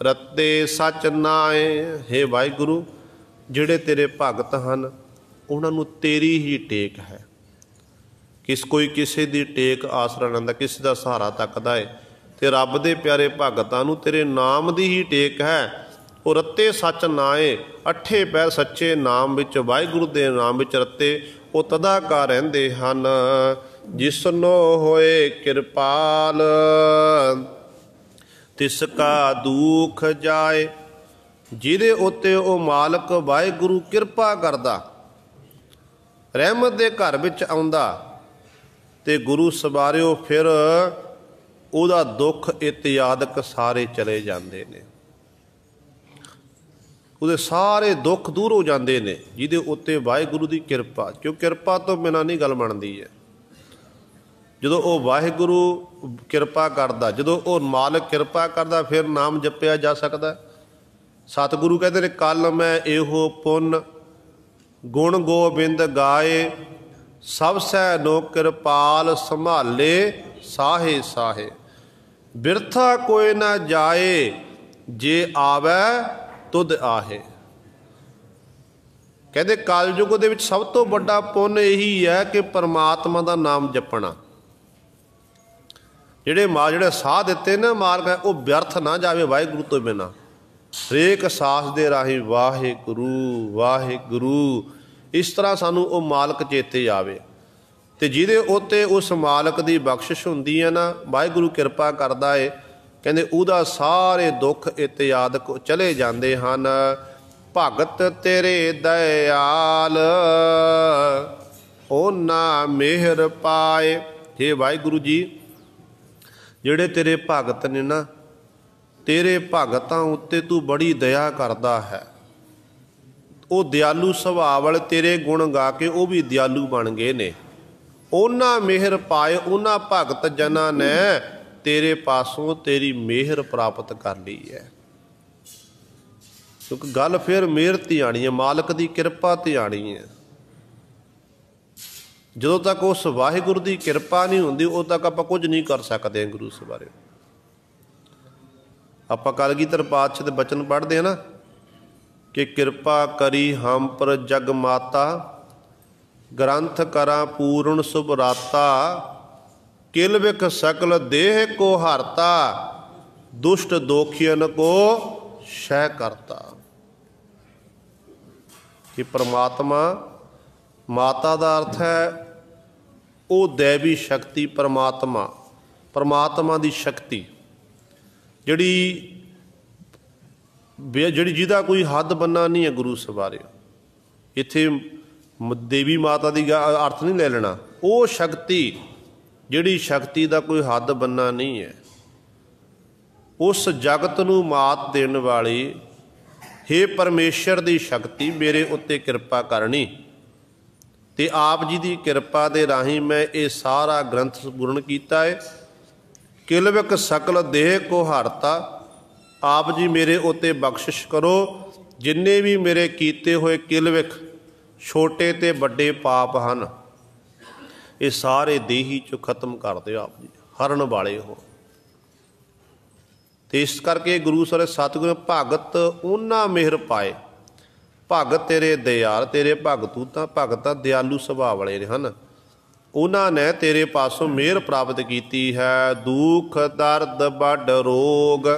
ਰੱਤੇ ਸੱਚ ਨਾਏ। ਹੇ ਵਾਹਿਗੁਰੂ, ਜਿਹੜੇ ਤੇਰੇ ਭਗਤ ਹਨ ਉਹਨਾਂ ਨੂੰ ਤੇਰੀ ਹੀ ਟੇਕ ਹੈ। ਕੋਈ ਕਿਸੇ ਦੀ ਟੇਕ ਆਸਰਾ ਲੈਂਦਾ, ਕਿਸੇ ਦਾ ਸਹਾਰਾ ਤੱਕਦਾ ਹੈ, ਅਤੇ ਰੱਬ ਦੇ ਪਿਆਰੇ ਭਗਤਾਂ ਨੂੰ ਤੇਰੇ ਨਾਮ ਦੀ ਹੀ ਟੇਕ ਹੈ। ਉਹ ਰੱਤੇ ਸੱਚ ਨਾਏ, ਅੱਠੇ ਪੈਰ ਸੱਚੇ ਨਾਮ ਵਿੱਚ, ਵਾਹਿਗੁਰੂ ਦੇ ਨਾਮ ਵਿੱਚ ਰੱਤੇ ਉਹ ਤਦਾਕਾਰ ਰਹਿੰਦੇ ਹਨ। ਜਿਸਨੋ ਹੋਏ ਕਿਰਪਾਲ ਤਿਸ ਕਾ ਦੁੱਖ ਜਾਏ। ਜਿਹਦੇ ਉੱਤੇ ਉਹ ਮਾਲਕ ਵਾਹਿਗੁਰੂ ਕਿਰਪਾ ਕਰਦਾ, ਰਹਿਮਤ ਦੇ ਘਰ ਵਿੱਚ ਆਉਂਦਾ, ਅਤੇ ਗੁਰੂ ਸਵਾਰਿਓ ਫਿਰ ਉਹਦਾ ਦੁੱਖ ਇਤਿਆਦਕ ਸਾਰੇ ਚਲੇ ਜਾਂਦੇ ਨੇ। ਉਹਦੇ ਸਾਰੇ ਦੁੱਖ ਦੂਰ ਹੋ ਜਾਂਦੇ ਨੇ ਜਿਹਦੇ ਉੱਤੇ ਵਾਹਿਗੁਰੂ ਦੀ ਕਿਰਪਾ। ਕਿਉਂ ਕਿਰਪਾ ਤੋਂ ਬਿਨਾਂ ਨਹੀਂ ਗੱਲ ਬਣਦੀ ਹੈ। ਜਦੋਂ ਉਹ ਵਾਹਿਗੁਰੂ ਕਿਰਪਾ ਕਰਦਾ, ਜਦੋਂ ਉਹ ਮਾਲਕ ਕਿਰਪਾ ਕਰਦਾ, ਫਿਰ ਨਾਮ ਜਪਿਆ ਜਾ ਸਕਦਾ। ਸਤਿਗੁਰੂ ਕਹਿੰਦੇ ਨੇ, ਕੱਲ ਮੈਂ ਇਹੋ ਪੁੰਨ ਗੁਣ ਗੋਬਿੰਦ ਗਾਏ, सब सै नो कृपाल संभाले साहे साहे। बिरथा कोई ना जाए जे आवे तुद आहे। कहते कलयुग दे विच सब तो बड़ा पुण्य यही है कि परमात्मा का नाम जपना। ਜਿਹੜੇ ਸਾਹ ਦਿੱਤੇ ਨਾ ਮਾਲਕ ਹੈ ਉਹ ਵਿਅਰਥ ਨਾ ਜਾਵੇ ਵਾਹਿਗੁਰੂ ਤੋਂ ਬਿਨਾਂ। ਹਰੇਕ ਸਾਸ ਦੇ ਰਾਹੀਂ ਵਾਹਿਗੁਰੂ ਵਾਹਿਗੁਰੂ ਇਸ ਤਰ੍ਹਾਂ ਸਾਨੂੰ ਉਹ ਮਾਲਕ ਚੇਤੇ ਆਵੇ। ਅਤੇ ਜਿਹਦੇ ਉੱਤੇ ਉਸ ਮਾਲਕ ਦੀ ਬਖਸ਼ਿਸ਼ ਹੁੰਦੀ ਹੈ ਨਾ, ਵਾਹਿਗੁਰੂ ਕਿਰਪਾ ਕਰਦਾ ਏ, ਕਹਿੰਦੇ ਉਹਦਾ ਸਾਰੇ ਦੁੱਖ ਇਤਿਆਦ ਚਲੇ ਜਾਂਦੇ ਹਨ। ਭਗਤ ਤੇਰੇ ਦਇਆਲ ਉਹਨਾਂ ਮਿਹਰ ਪਾਏ। हे ਵਾਹਿਗੁਰੂ ਜੀ, ਜਿਹੜੇ ਤੇਰੇ ਭਗਤ ਨੇ ਨਾ, ਤੇਰੇ ਭਗਤਾਂ ਉੱਤੇ ਤੂੰ ਬੜੀ ਦਇਆ ਕਰਦਾ ਹੈ। ਉਹ ਦਿਆਲੂ ਸੁਭਾਅ ਵਾਲੇ ਤੇਰੇ ਗੁਣ ਗਾ ਕੇ ਉਹ ਵੀ ਦਿਆਲੂ ਬਣ ਗਏ ਨੇ। ਉਹਨਾਂ ਮਿਹਰ ਪਾਏ, ਉਹਨਾਂ ਭਗਤ ਜਨਾਂ ਨੇ ਤੇਰੇ ਪਾਸੋਂ ਤੇਰੀ ਮਿਹਰ ਪ੍ਰਾਪਤ ਕਰ ਲਈ ਹੈ। ਕਿਉਂਕਿ ਗੱਲ ਫਿਰ ਮਿਹਰ ਤੇ ਆਣੀ ਹੈ, ਮਾਲਕ ਦੀ ਕਿਰਪਾ ਤੇ ਆਣੀ ਹੈ। ਜਦੋਂ ਤੱਕ ਉਸ ਵਾਹਿਗੁਰੂ ਦੀ ਕਿਰਪਾ ਨਹੀਂ ਹੁੰਦੀ ਉਦੋਂ ਤੱਕ ਆਪਾਂ ਕੁਝ ਨਹੀਂ ਕਰ ਸਕਦੇ। ਗੁਰੂ ਸਾਹਿਬ ਬਾਰੇ ਆਪਾਂ ਕਲਗੀਧਰ ਪਾਤਸ਼ਾਹ ਦੇ ਬਚਨ ਪੜ੍ਹਦੇ ਹਾਂ ਨਾ ਕਿ ਕਿਰਪਾ ਕਰੀ ਹਮ ਪਰ ਜਗ ਮਾਤਾ, ਗ੍ਰੰਥ ਕਰਾਂ ਪੂਰਨ ਸੁਭਰਾਤਾ, ਕਿਲ ਵਿਖ ਸਕਲ ਦੇਹ ਕੋ ਹਰਤਾ, ਦੁਸ਼ਟ ਦੋਖੀਅਨ ਕੋ ਸ਼ੈ ਕਰਤਾ। ਕਿ ਪਰਮਾਤਮਾ, ਮਾਤਾ ਦਾ ਅਰਥ ਹੈ ਉਹ ਦੈਵੀ ਸ਼ਕਤੀ, ਪਰਮਾਤਮਾ, ਪਰਮਾਤਮਾ ਦੀ ਸ਼ਕਤੀ ਜਿਹਦਾ ਕੋਈ ਹੱਦ ਬੰਨਾ ਨਹੀਂ ਹੈ। ਗੁਰੂ ਸਵਾਰੇ ਇੱਥੇ ਦੇਵੀ ਮਾਤਾ ਦੀ ਅਰਥ ਨਹੀਂ ਲੈ ਲੈਣਾ। ਉਹ ਸ਼ਕਤੀ ਜਿਹੜੀ ਸ਼ਕਤੀ ਦਾ ਕੋਈ ਹੱਦ ਬੰਨਾ ਨਹੀਂ ਹੈ, ਉਸ ਜਗਤ ਨੂੰ ਮਾਤ ਦੇਣ ਵਾਲੀ ਹੇ ਪਰਮੇਸ਼ਰ ਦੀ ਸ਼ਕਤੀ ਮੇਰੇ ਉੱਤੇ ਕਿਰਪਾ ਕਰਨੀ। ਅਤੇ ਆਪ ਜੀ ਦੀ ਕਿਰਪਾ ਦੇ ਰਾਹੀਂ ਮੈਂ ਇਹ ਸਾਰਾ ਗ੍ਰੰਥ ਸੰਪੂਰਨ ਕੀਤਾ ਹੈ। ਕਿਲ ਵਿਖ ਸਕਲ ਦੇਹ ਕੋ ਹਰਤਾ, ਆਪ ਜੀ ਮੇਰੇ ਉੱਤੇ ਬਖਸ਼ਿਸ਼ ਕਰੋ। ਜਿੰਨੇ ਵੀ ਮੇਰੇ ਕੀਤੇ ਹੋਏ ਕਿਲ ਵਿਖ, ਛੋਟੇ ਅਤੇ ਵੱਡੇ ਪਾਪ ਹਨ, ਇਹ ਸਾਰੇ ਦੇਹੀ 'ਚੋਂ ਖਤਮ ਕਰ ਦਿਓ। ਆਪ ਜੀ ਹਰਨ ਵਾਲੇ ਹੋ। ਅਤੇ ਇਸ ਕਰਕੇ ਗੁਰੂ ਸਾਰੇ ਸਤਿਗੁਰੂ ਭਗਤ ਉਹਨਾਂ ਮਿਹਰ ਪਾਏ। ਭਗਤ ਤੇਰੇ ਦਿਆਲ, ਤੇਰੇ ਭਗਤੂ ਤਾਂ ਭਗਤ ਤਾਂ ਦਿਆਲੂ ਸੁਭਾਅ ਵਾਲੇ ਹਨ। ਉਹਨਾਂ ਨੇ ਤੇਰੇ ਪਾਸੋਂ ਮਿਹਰ ਪ੍ਰਾਪਤ ਕੀਤੀ ਹੈ। ਦੁੱਖ ਦਰਦ ਵੱਡ ਰੋਗ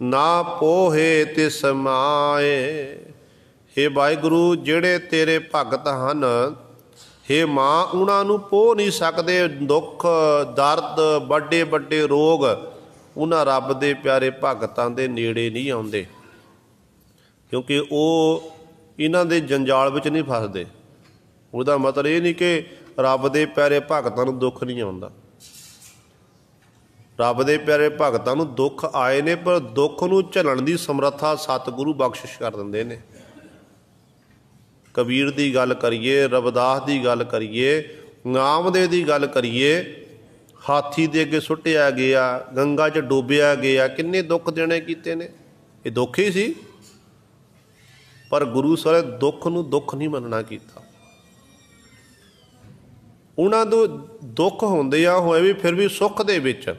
ਨਾ ਪੋਹੇ ਤਿਸ ਮਾਏ। ਹੇ ਵਾਹਿਗੁਰੂ, ਜਿਹੜੇ ਤੇਰੇ ਭਗਤ ਹਨ, ਹੇ ਮਾਂ, ਉਹਨਾਂ ਨੂੰ ਪੋਹ ਨਹੀਂ ਸਕਦੇ ਦੁੱਖ ਦਰਦ ਵੱਡੇ ਵੱਡੇ ਰੋਗ। ਉਹਨਾਂ ਰੱਬ ਦੇ ਪਿਆਰੇ ਭਗਤਾਂ ਦੇ ਨੇੜੇ ਨਹੀਂ ਆਉਂਦੇ, ਕਿਉਂਕਿ ਉਹ ਇਹਨਾਂ ਦੇ ਜੰਜਾਲ ਵਿੱਚ ਨਹੀਂ ਫਸਦੇ। ਉਹਦਾ ਮਤਲਬ ਇਹ ਨਹੀਂ ਕਿ ਰੱਬ ਦੇ ਪਿਆਰੇ ਭਗਤਾਂ ਨੂੰ ਦੁੱਖ ਨਹੀਂ ਆਉਂਦਾ। ਰੱਬ ਦੇ ਪਿਆਰੇ ਭਗਤਾਂ ਨੂੰ ਦੁੱਖ ਆਏ ਨੇ, ਪਰ ਦੁੱਖ ਨੂੰ ਝੱਲਣ ਦੀ ਸਮਰੱਥਾ ਸਤਿਗੁਰੂ ਬਖਸ਼ਿਸ਼ ਕਰ ਦਿੰਦੇ ਨੇ। ਕਬੀਰ ਦੀ ਗੱਲ ਕਰੀਏ, ਰਵਿਦਾਸ ਦੀ ਗੱਲ ਕਰੀਏ, ਨਾਮਦੇਵ ਦੀ ਗੱਲ ਕਰੀਏ, ਹਾਥੀ ਦੇ ਅੱਗੇ ਸੁੱਟਿਆ ਗਿਆ, ਗੰਗਾ 'ਚ ਡੋਬਿਆ ਗਿਆ, ਕਿੰਨੇ ਦੁੱਖ ਦੇਣੇ ਕੀਤੇ ਨੇ। ਇਹ ਦੁੱਖ ਹੀ ਸੀ, ਪਰ ਗੁਰੂ ਸਾਹਿਬ ਦੁੱਖ ਨੂੰ ਦੁੱਖ ਨਹੀਂ ਮੰਨਣਾ ਕੀਤਾ। ਉਹਨਾਂ ਨੂੰ ਦੁੱਖ ਹੁੰਦਿਆਂ ਹੋਏ ਵੀ ਫਿਰ ਵੀ ਸੁੱਖ ਦੇ ਵਿੱਚ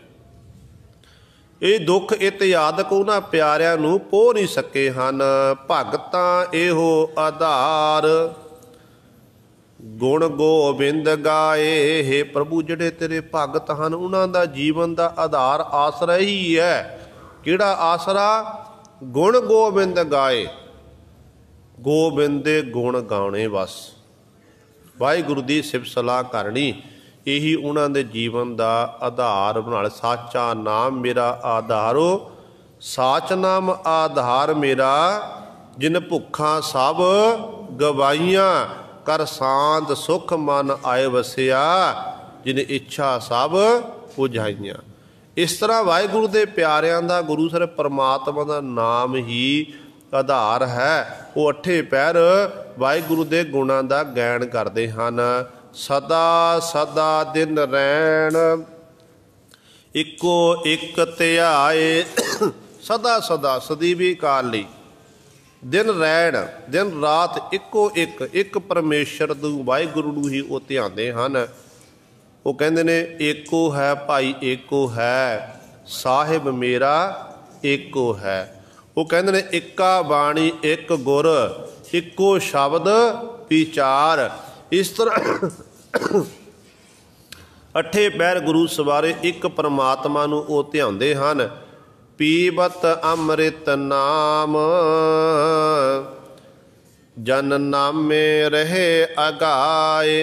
ਇਹ ਦੁੱਖ ਇਤਿਆਦਕ ਉਹਨਾਂ ਪਿਆਰਿਆਂ ਨੂੰ ਪੋਹ ਨਹੀਂ ਸਕੇ ਹਨ। ਭਗਤਾਂ ਇਹੋ ਆਧਾਰ ਗੁਣ ਗੋਬਿੰਦ ਗਾਏ। ਹੇ ਪ੍ਰਭੂ, ਜਿਹੜੇ ਤੇਰੇ ਭਗਤ ਹਨ ਉਹਨਾਂ ਦਾ ਜੀਵਨ ਦਾ ਆਧਾਰ ਆਸਰਾ ਹੀ ਹੈ। ਕਿਹੜਾ ਆਸਰਾ? ਗੁਣ ਗੋਬਿੰਦ ਗਾਏ। ਗੋਬਿੰਦ ਦੇ ਗੁਣ ਗਾਉਣੇ, ਬਸ ਵਾਹਿਗੁਰੂ ਦੀ ਸਿਫਤ ਸਲਾਹ ਕਰਨੀ, ਇਹੀ ਉਹਨਾਂ ਦੇ ਜੀਵਨ ਦਾ ਆਧਾਰ ਬਣਾ ਲਿਆ। ਸਾਚਾ ਨਾਮ ਮੇਰਾ ਆਧਾਰੋ, ਸਾਚ ਨਾਮ ਆਧਾਰ ਮੇਰਾ, ਜਿਨ ਭੁੱਖਾਂ ਸਭ ਗਵਾਈਆਂ, ਕਰ ਸਾਂਦ ਸੁਖ ਮਨ ਆਏ ਵਸਿਆ, ਜਿਨ ਇੱਛਾ ਸਭ ਪੁਜਾਈਆਂ। ਇਸ ਤਰ੍ਹਾਂ ਵਾਹਿਗੁਰੂ ਦੇ ਪਿਆਰਿਆਂ ਦਾ, ਗੁਰੂ ਸਾਹਿਬ ਪਰਮਾਤਮਾ ਦਾ ਨਾਮ ਹੀ ਆਧਾਰ ਹੈ। ਉਹ ਅੱਠੇ ਪਹਿਰ ਵਾਹਿਗੁਰੂ ਦੇ ਗੁਣਾਂ ਦਾ ਗਾਇਨ ਕਰਦੇ ਹਨ। ਸਦਾ ਸਦਾ ਦਿਨ ਰੈਣ ਇੱਕੋ ਇੱਕ ਧਿਆਏ। ਸਦਾ ਸਦਾ, ਸਦੀਵੀ ਕਾਲ ਲਈ दिन रैण दिन रात इक्को एक परमेश्वर दू वाहिगुरू नूं ही वो ध्यानदे हन। वो कहंदे ने एको है भाई एको है साहिब मेरा एको है। वो कहंदे ने इक्का बाणी एक गुर इक्को शब्द विचार। इस तरह अठे पैर गुरु सवारे एक परमात्मा नूं वो ध्यानदे हन। पीबत अमृत नाम जन नामे रहे अगाए।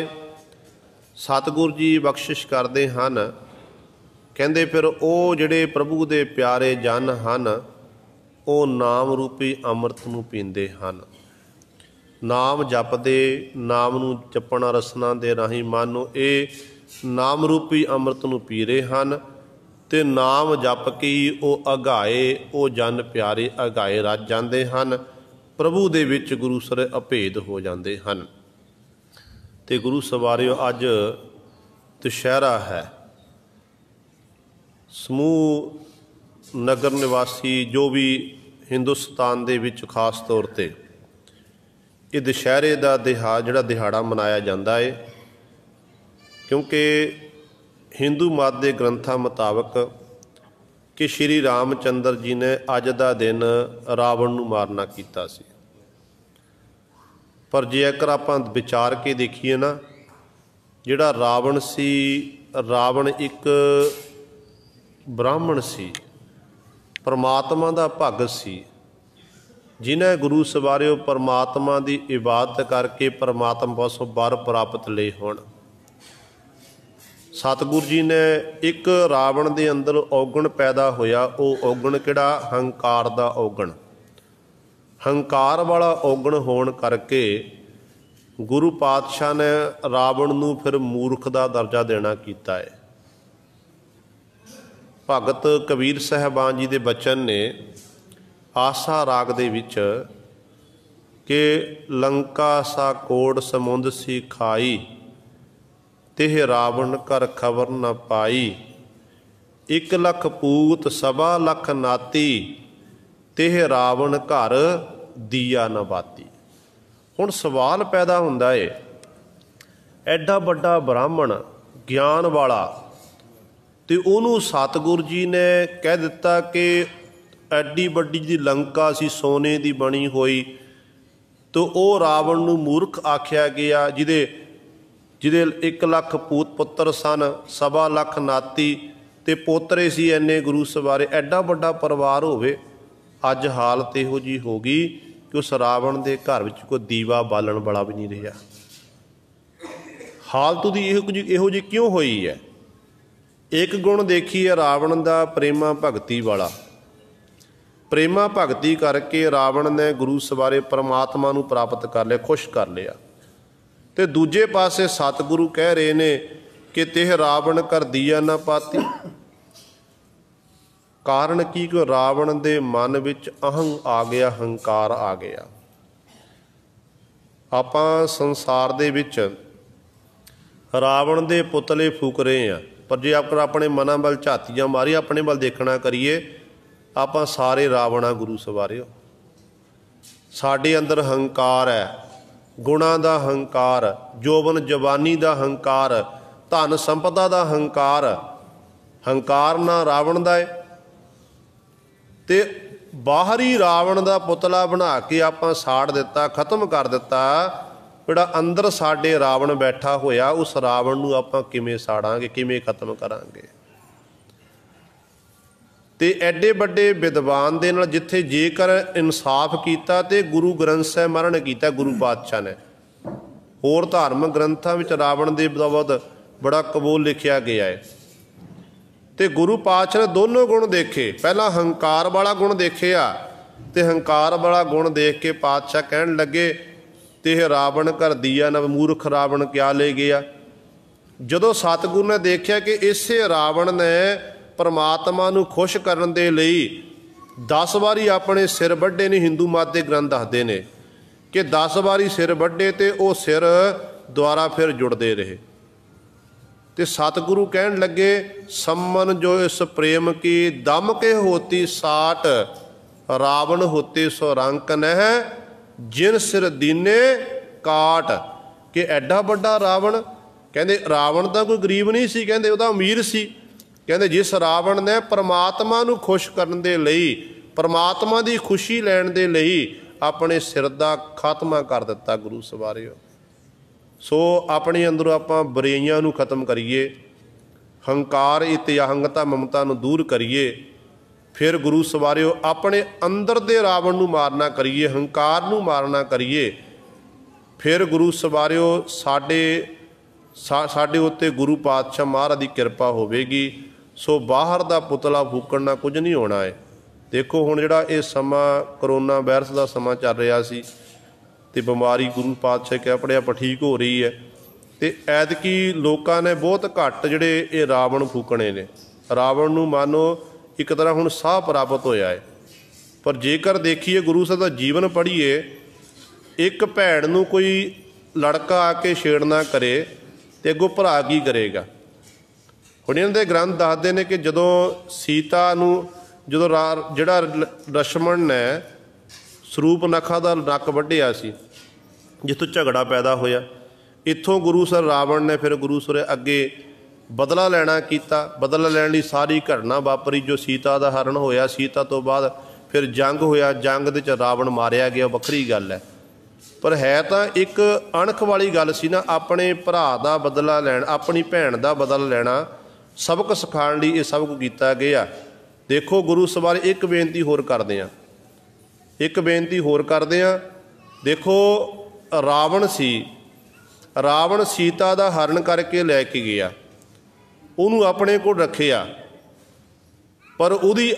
सतगुरु जी बख्शिश करते हैं, कहते फिर वो जिहड़े प्रभु दे प्यारे जन हैं वो नाम रूपी अमृत नूं पींदे हन। नाम जपदे नाम नूं जपना रसना दे राही मानो ये नाम रूपी अमृत नूं पी रहे हैं। ते नाम जप के ही वो अघाए वो जन प्यारे अघाए रज जाते हैं। प्रभु दे विच गुरु सर अभेद हो जाते हैं। तो गुरु सवारियो अज दशहरा है। समूह नगर निवासी जो भी हिंदुस्तान दे विच खास तौर पर ये दशहरे का दिहाड़ा मनाया जाता है, क्योंकि हिंदू मत के ग्रंथां मुताबक कि श्री रामचंद्र जी ने अज का दिन रावण नूं मारना कीता सी। पर जेकर आपां विचार के देखिए ना, जिहड़ा रावण सी, रावण एक ब्राह्मण सी, परमात्मा दा भगत सी, जिन्हें गुरु सवारियो परमात्मा की इबादत करके परमात्मा पासों वर प्राप्त ले होण। सतगुरु जी ने एक रावण के अंदर औगण पैदा होया। वो औगण किहड़ा? हंकार का औगण। हंकार वाला औगण होण करके गुरु पातशाह ने रावण नूं फिर मूर्ख का दर्जा देना कीता है। भगत कबीर साहबान जी के बचन ने आसा राग दे विच कि लंका सा कोड़ समुंद सी खाई तेह रावण कर खबर न पाई। 1 लख पूत सवा लख नाती तेह रावण घर दिया न बाती। हुण सवाल पैदा हुंदा है, एडा बड़ा ब्राह्मण ज्ञान वाला ते उहनूं सतगुरु जी ने कह दिता कि एडी बड़ी जी लंका सी सोने की बनी हुई, तो वो रावण नूं मूर्ख आख्या गया जिहदे 1 लख पूत पुत्र सन, सवा लख नाती ते पोतरे सी इन्ने गुरु सवारे। एडा बड़ा परिवार होवे, अज हालत इहो जी हो गई कि उस रावण के घर विच कोई दीवा बालन वाला भी नहीं रहा। हालत दी इहो जी क्यों हुई है? एक गुण देखिए रावण का प्रेमा भगती वाला। प्रेमा भगती करके रावण ने गुरु सवारे परमात्मा नूं प्राप्त कर लिया, खुश कर लिया। तो दूजे पासे सतगुरु कह रहे ने कि तेह रावण कर दिया ना पाती। कारण की? कि रावण के मन विच अहं आ गया, हंकार आ गया। आपां संसार दे विच रावण दे पुतले फूक रहे हैं, पर जे आप अपने मनां वल झातियां मारी अपने वल देखना करिए, आपां सारे रावण आ गुरु सवारियो। साडे अंदर हंकार है, गुणा का हंकार, जोबन जवानी का हंकार, धन संपदा का हंकार। हंकार ना रावण का है, तो बाहरी रावण का पुतला बना के आपां साड़ दिता, खत्म कर दिता। जिहड़ा अंदर साडे रावण बैठा होया, उस रावण नूं आपां किवें साड़ांगे, किवें खत्म करांगे? ते एडे बड़े विद्वान दे नाल जिथे जेकर इंसाफ किया तो गुरु ग्रंथ साहिब महाराज ने किया, गुरु पातशाह ने। होर धार्मिक ग्रंथां विच रावण दे बाबत बड़ा कबूल लिखिया गया है। तो गुरु पातशाह ने दोनों गुण देखे। पहला हंकार वाला गुण देखिया, तो हंकार वाला गुण देख के पातशाह कहन लगे ते रावण कर दिया न मूर्ख रावण क्या ले गया। जदों सतगुरु ने देखिया कि इसे रावण ने परमात्मा नूं खुश करन दे लई 10 वारी अपने सिर वड्डे ने। हिंदू मत के ग्रंथ दसदे ने कि 10 वारी सिर वड्डे ते वो सिर द्वारा फिर जुड़ते रहे। तो सतगुरु कहन लगे सम्मन जो इस प्रेम की दम के होती साट रावण होते सो रंक नह जिन सिर दीने काट। कि एडा बड़ा रावण, कहते रावण तो कोई गरीब नहीं सी, कहते वह अमीर सी। कहते जिस रावण ने परमात्मा नूं खुश करन दे लई, परमात्मा की खुशी लैण दे लई अपने सिर का खात्मा कर दिता गुरु सवारियो। सो अपने अंदरों आपां बुराइयां नूं खत्म करिए, हंकार इत अहंगता ममता नूं दूर करिए। फिर गुरु सवारियो अपने अंदर दे रावण नूं मारना करिए, हंकार नूं मारना करिए। फिर गुरु सवारियो साडे उत्ते गुरु पातशाह महाराज की कृपा होवेगी। सो बाहर दा पुतला फूकण नाल कुछ नहीं होना है। देखो हुण जिहड़ा ये समा करोना वायरस का समा चल रहा सी ते बीमारी गुरु पातशाह के अपने आप ठीक हो रही है, तो ऐतकी लोगों ने बहुत घट जिहड़े ये रावण फूकने ने। रावण नूं मानो एक तरह हुण साह प्राप्त होया है। पर जेकर देखिए गुरु साहब का जीवन पढ़िए, एक भैण नूं कोई लड़का आके छेड़ना करे तो अगों भरा की करेगा। हुण इन्हां दे ग्रंथ दसदे ने कि जदों सीता नूं जदों जिहड़ा लक्ष्मण ने ਸਰੂਪ ਨਖਾ ਦਾ ਨੱਕ ਵੱਢਿਆ ਸੀ, जिथों झगड़ा पैदा होया, इत्थों गुरु सर रावण ने फिर गुरु सर अगे बदला लैना किया। बदला लैण लई सारी घटना वापरी जो सीता का हरण होया। सीता तो बाद फिर जंग होया, जंग दे च रावण मारिया गया, वखरी गल है। पर है तो एक अणख वाली गल सी ना, अपने भरा का बदला लैना, अपनी भैन का बदला लैना, सबक सिखाउण लई ये सब कुछ किया गया। देखो गुरु सवार एक बेनती होर करदे आ, एक बेनती होर करदे आ। देखो रावण सी, रावण सीता का हरण करके लैके गया, उन्होंने अपने को रखिया, पर उहदी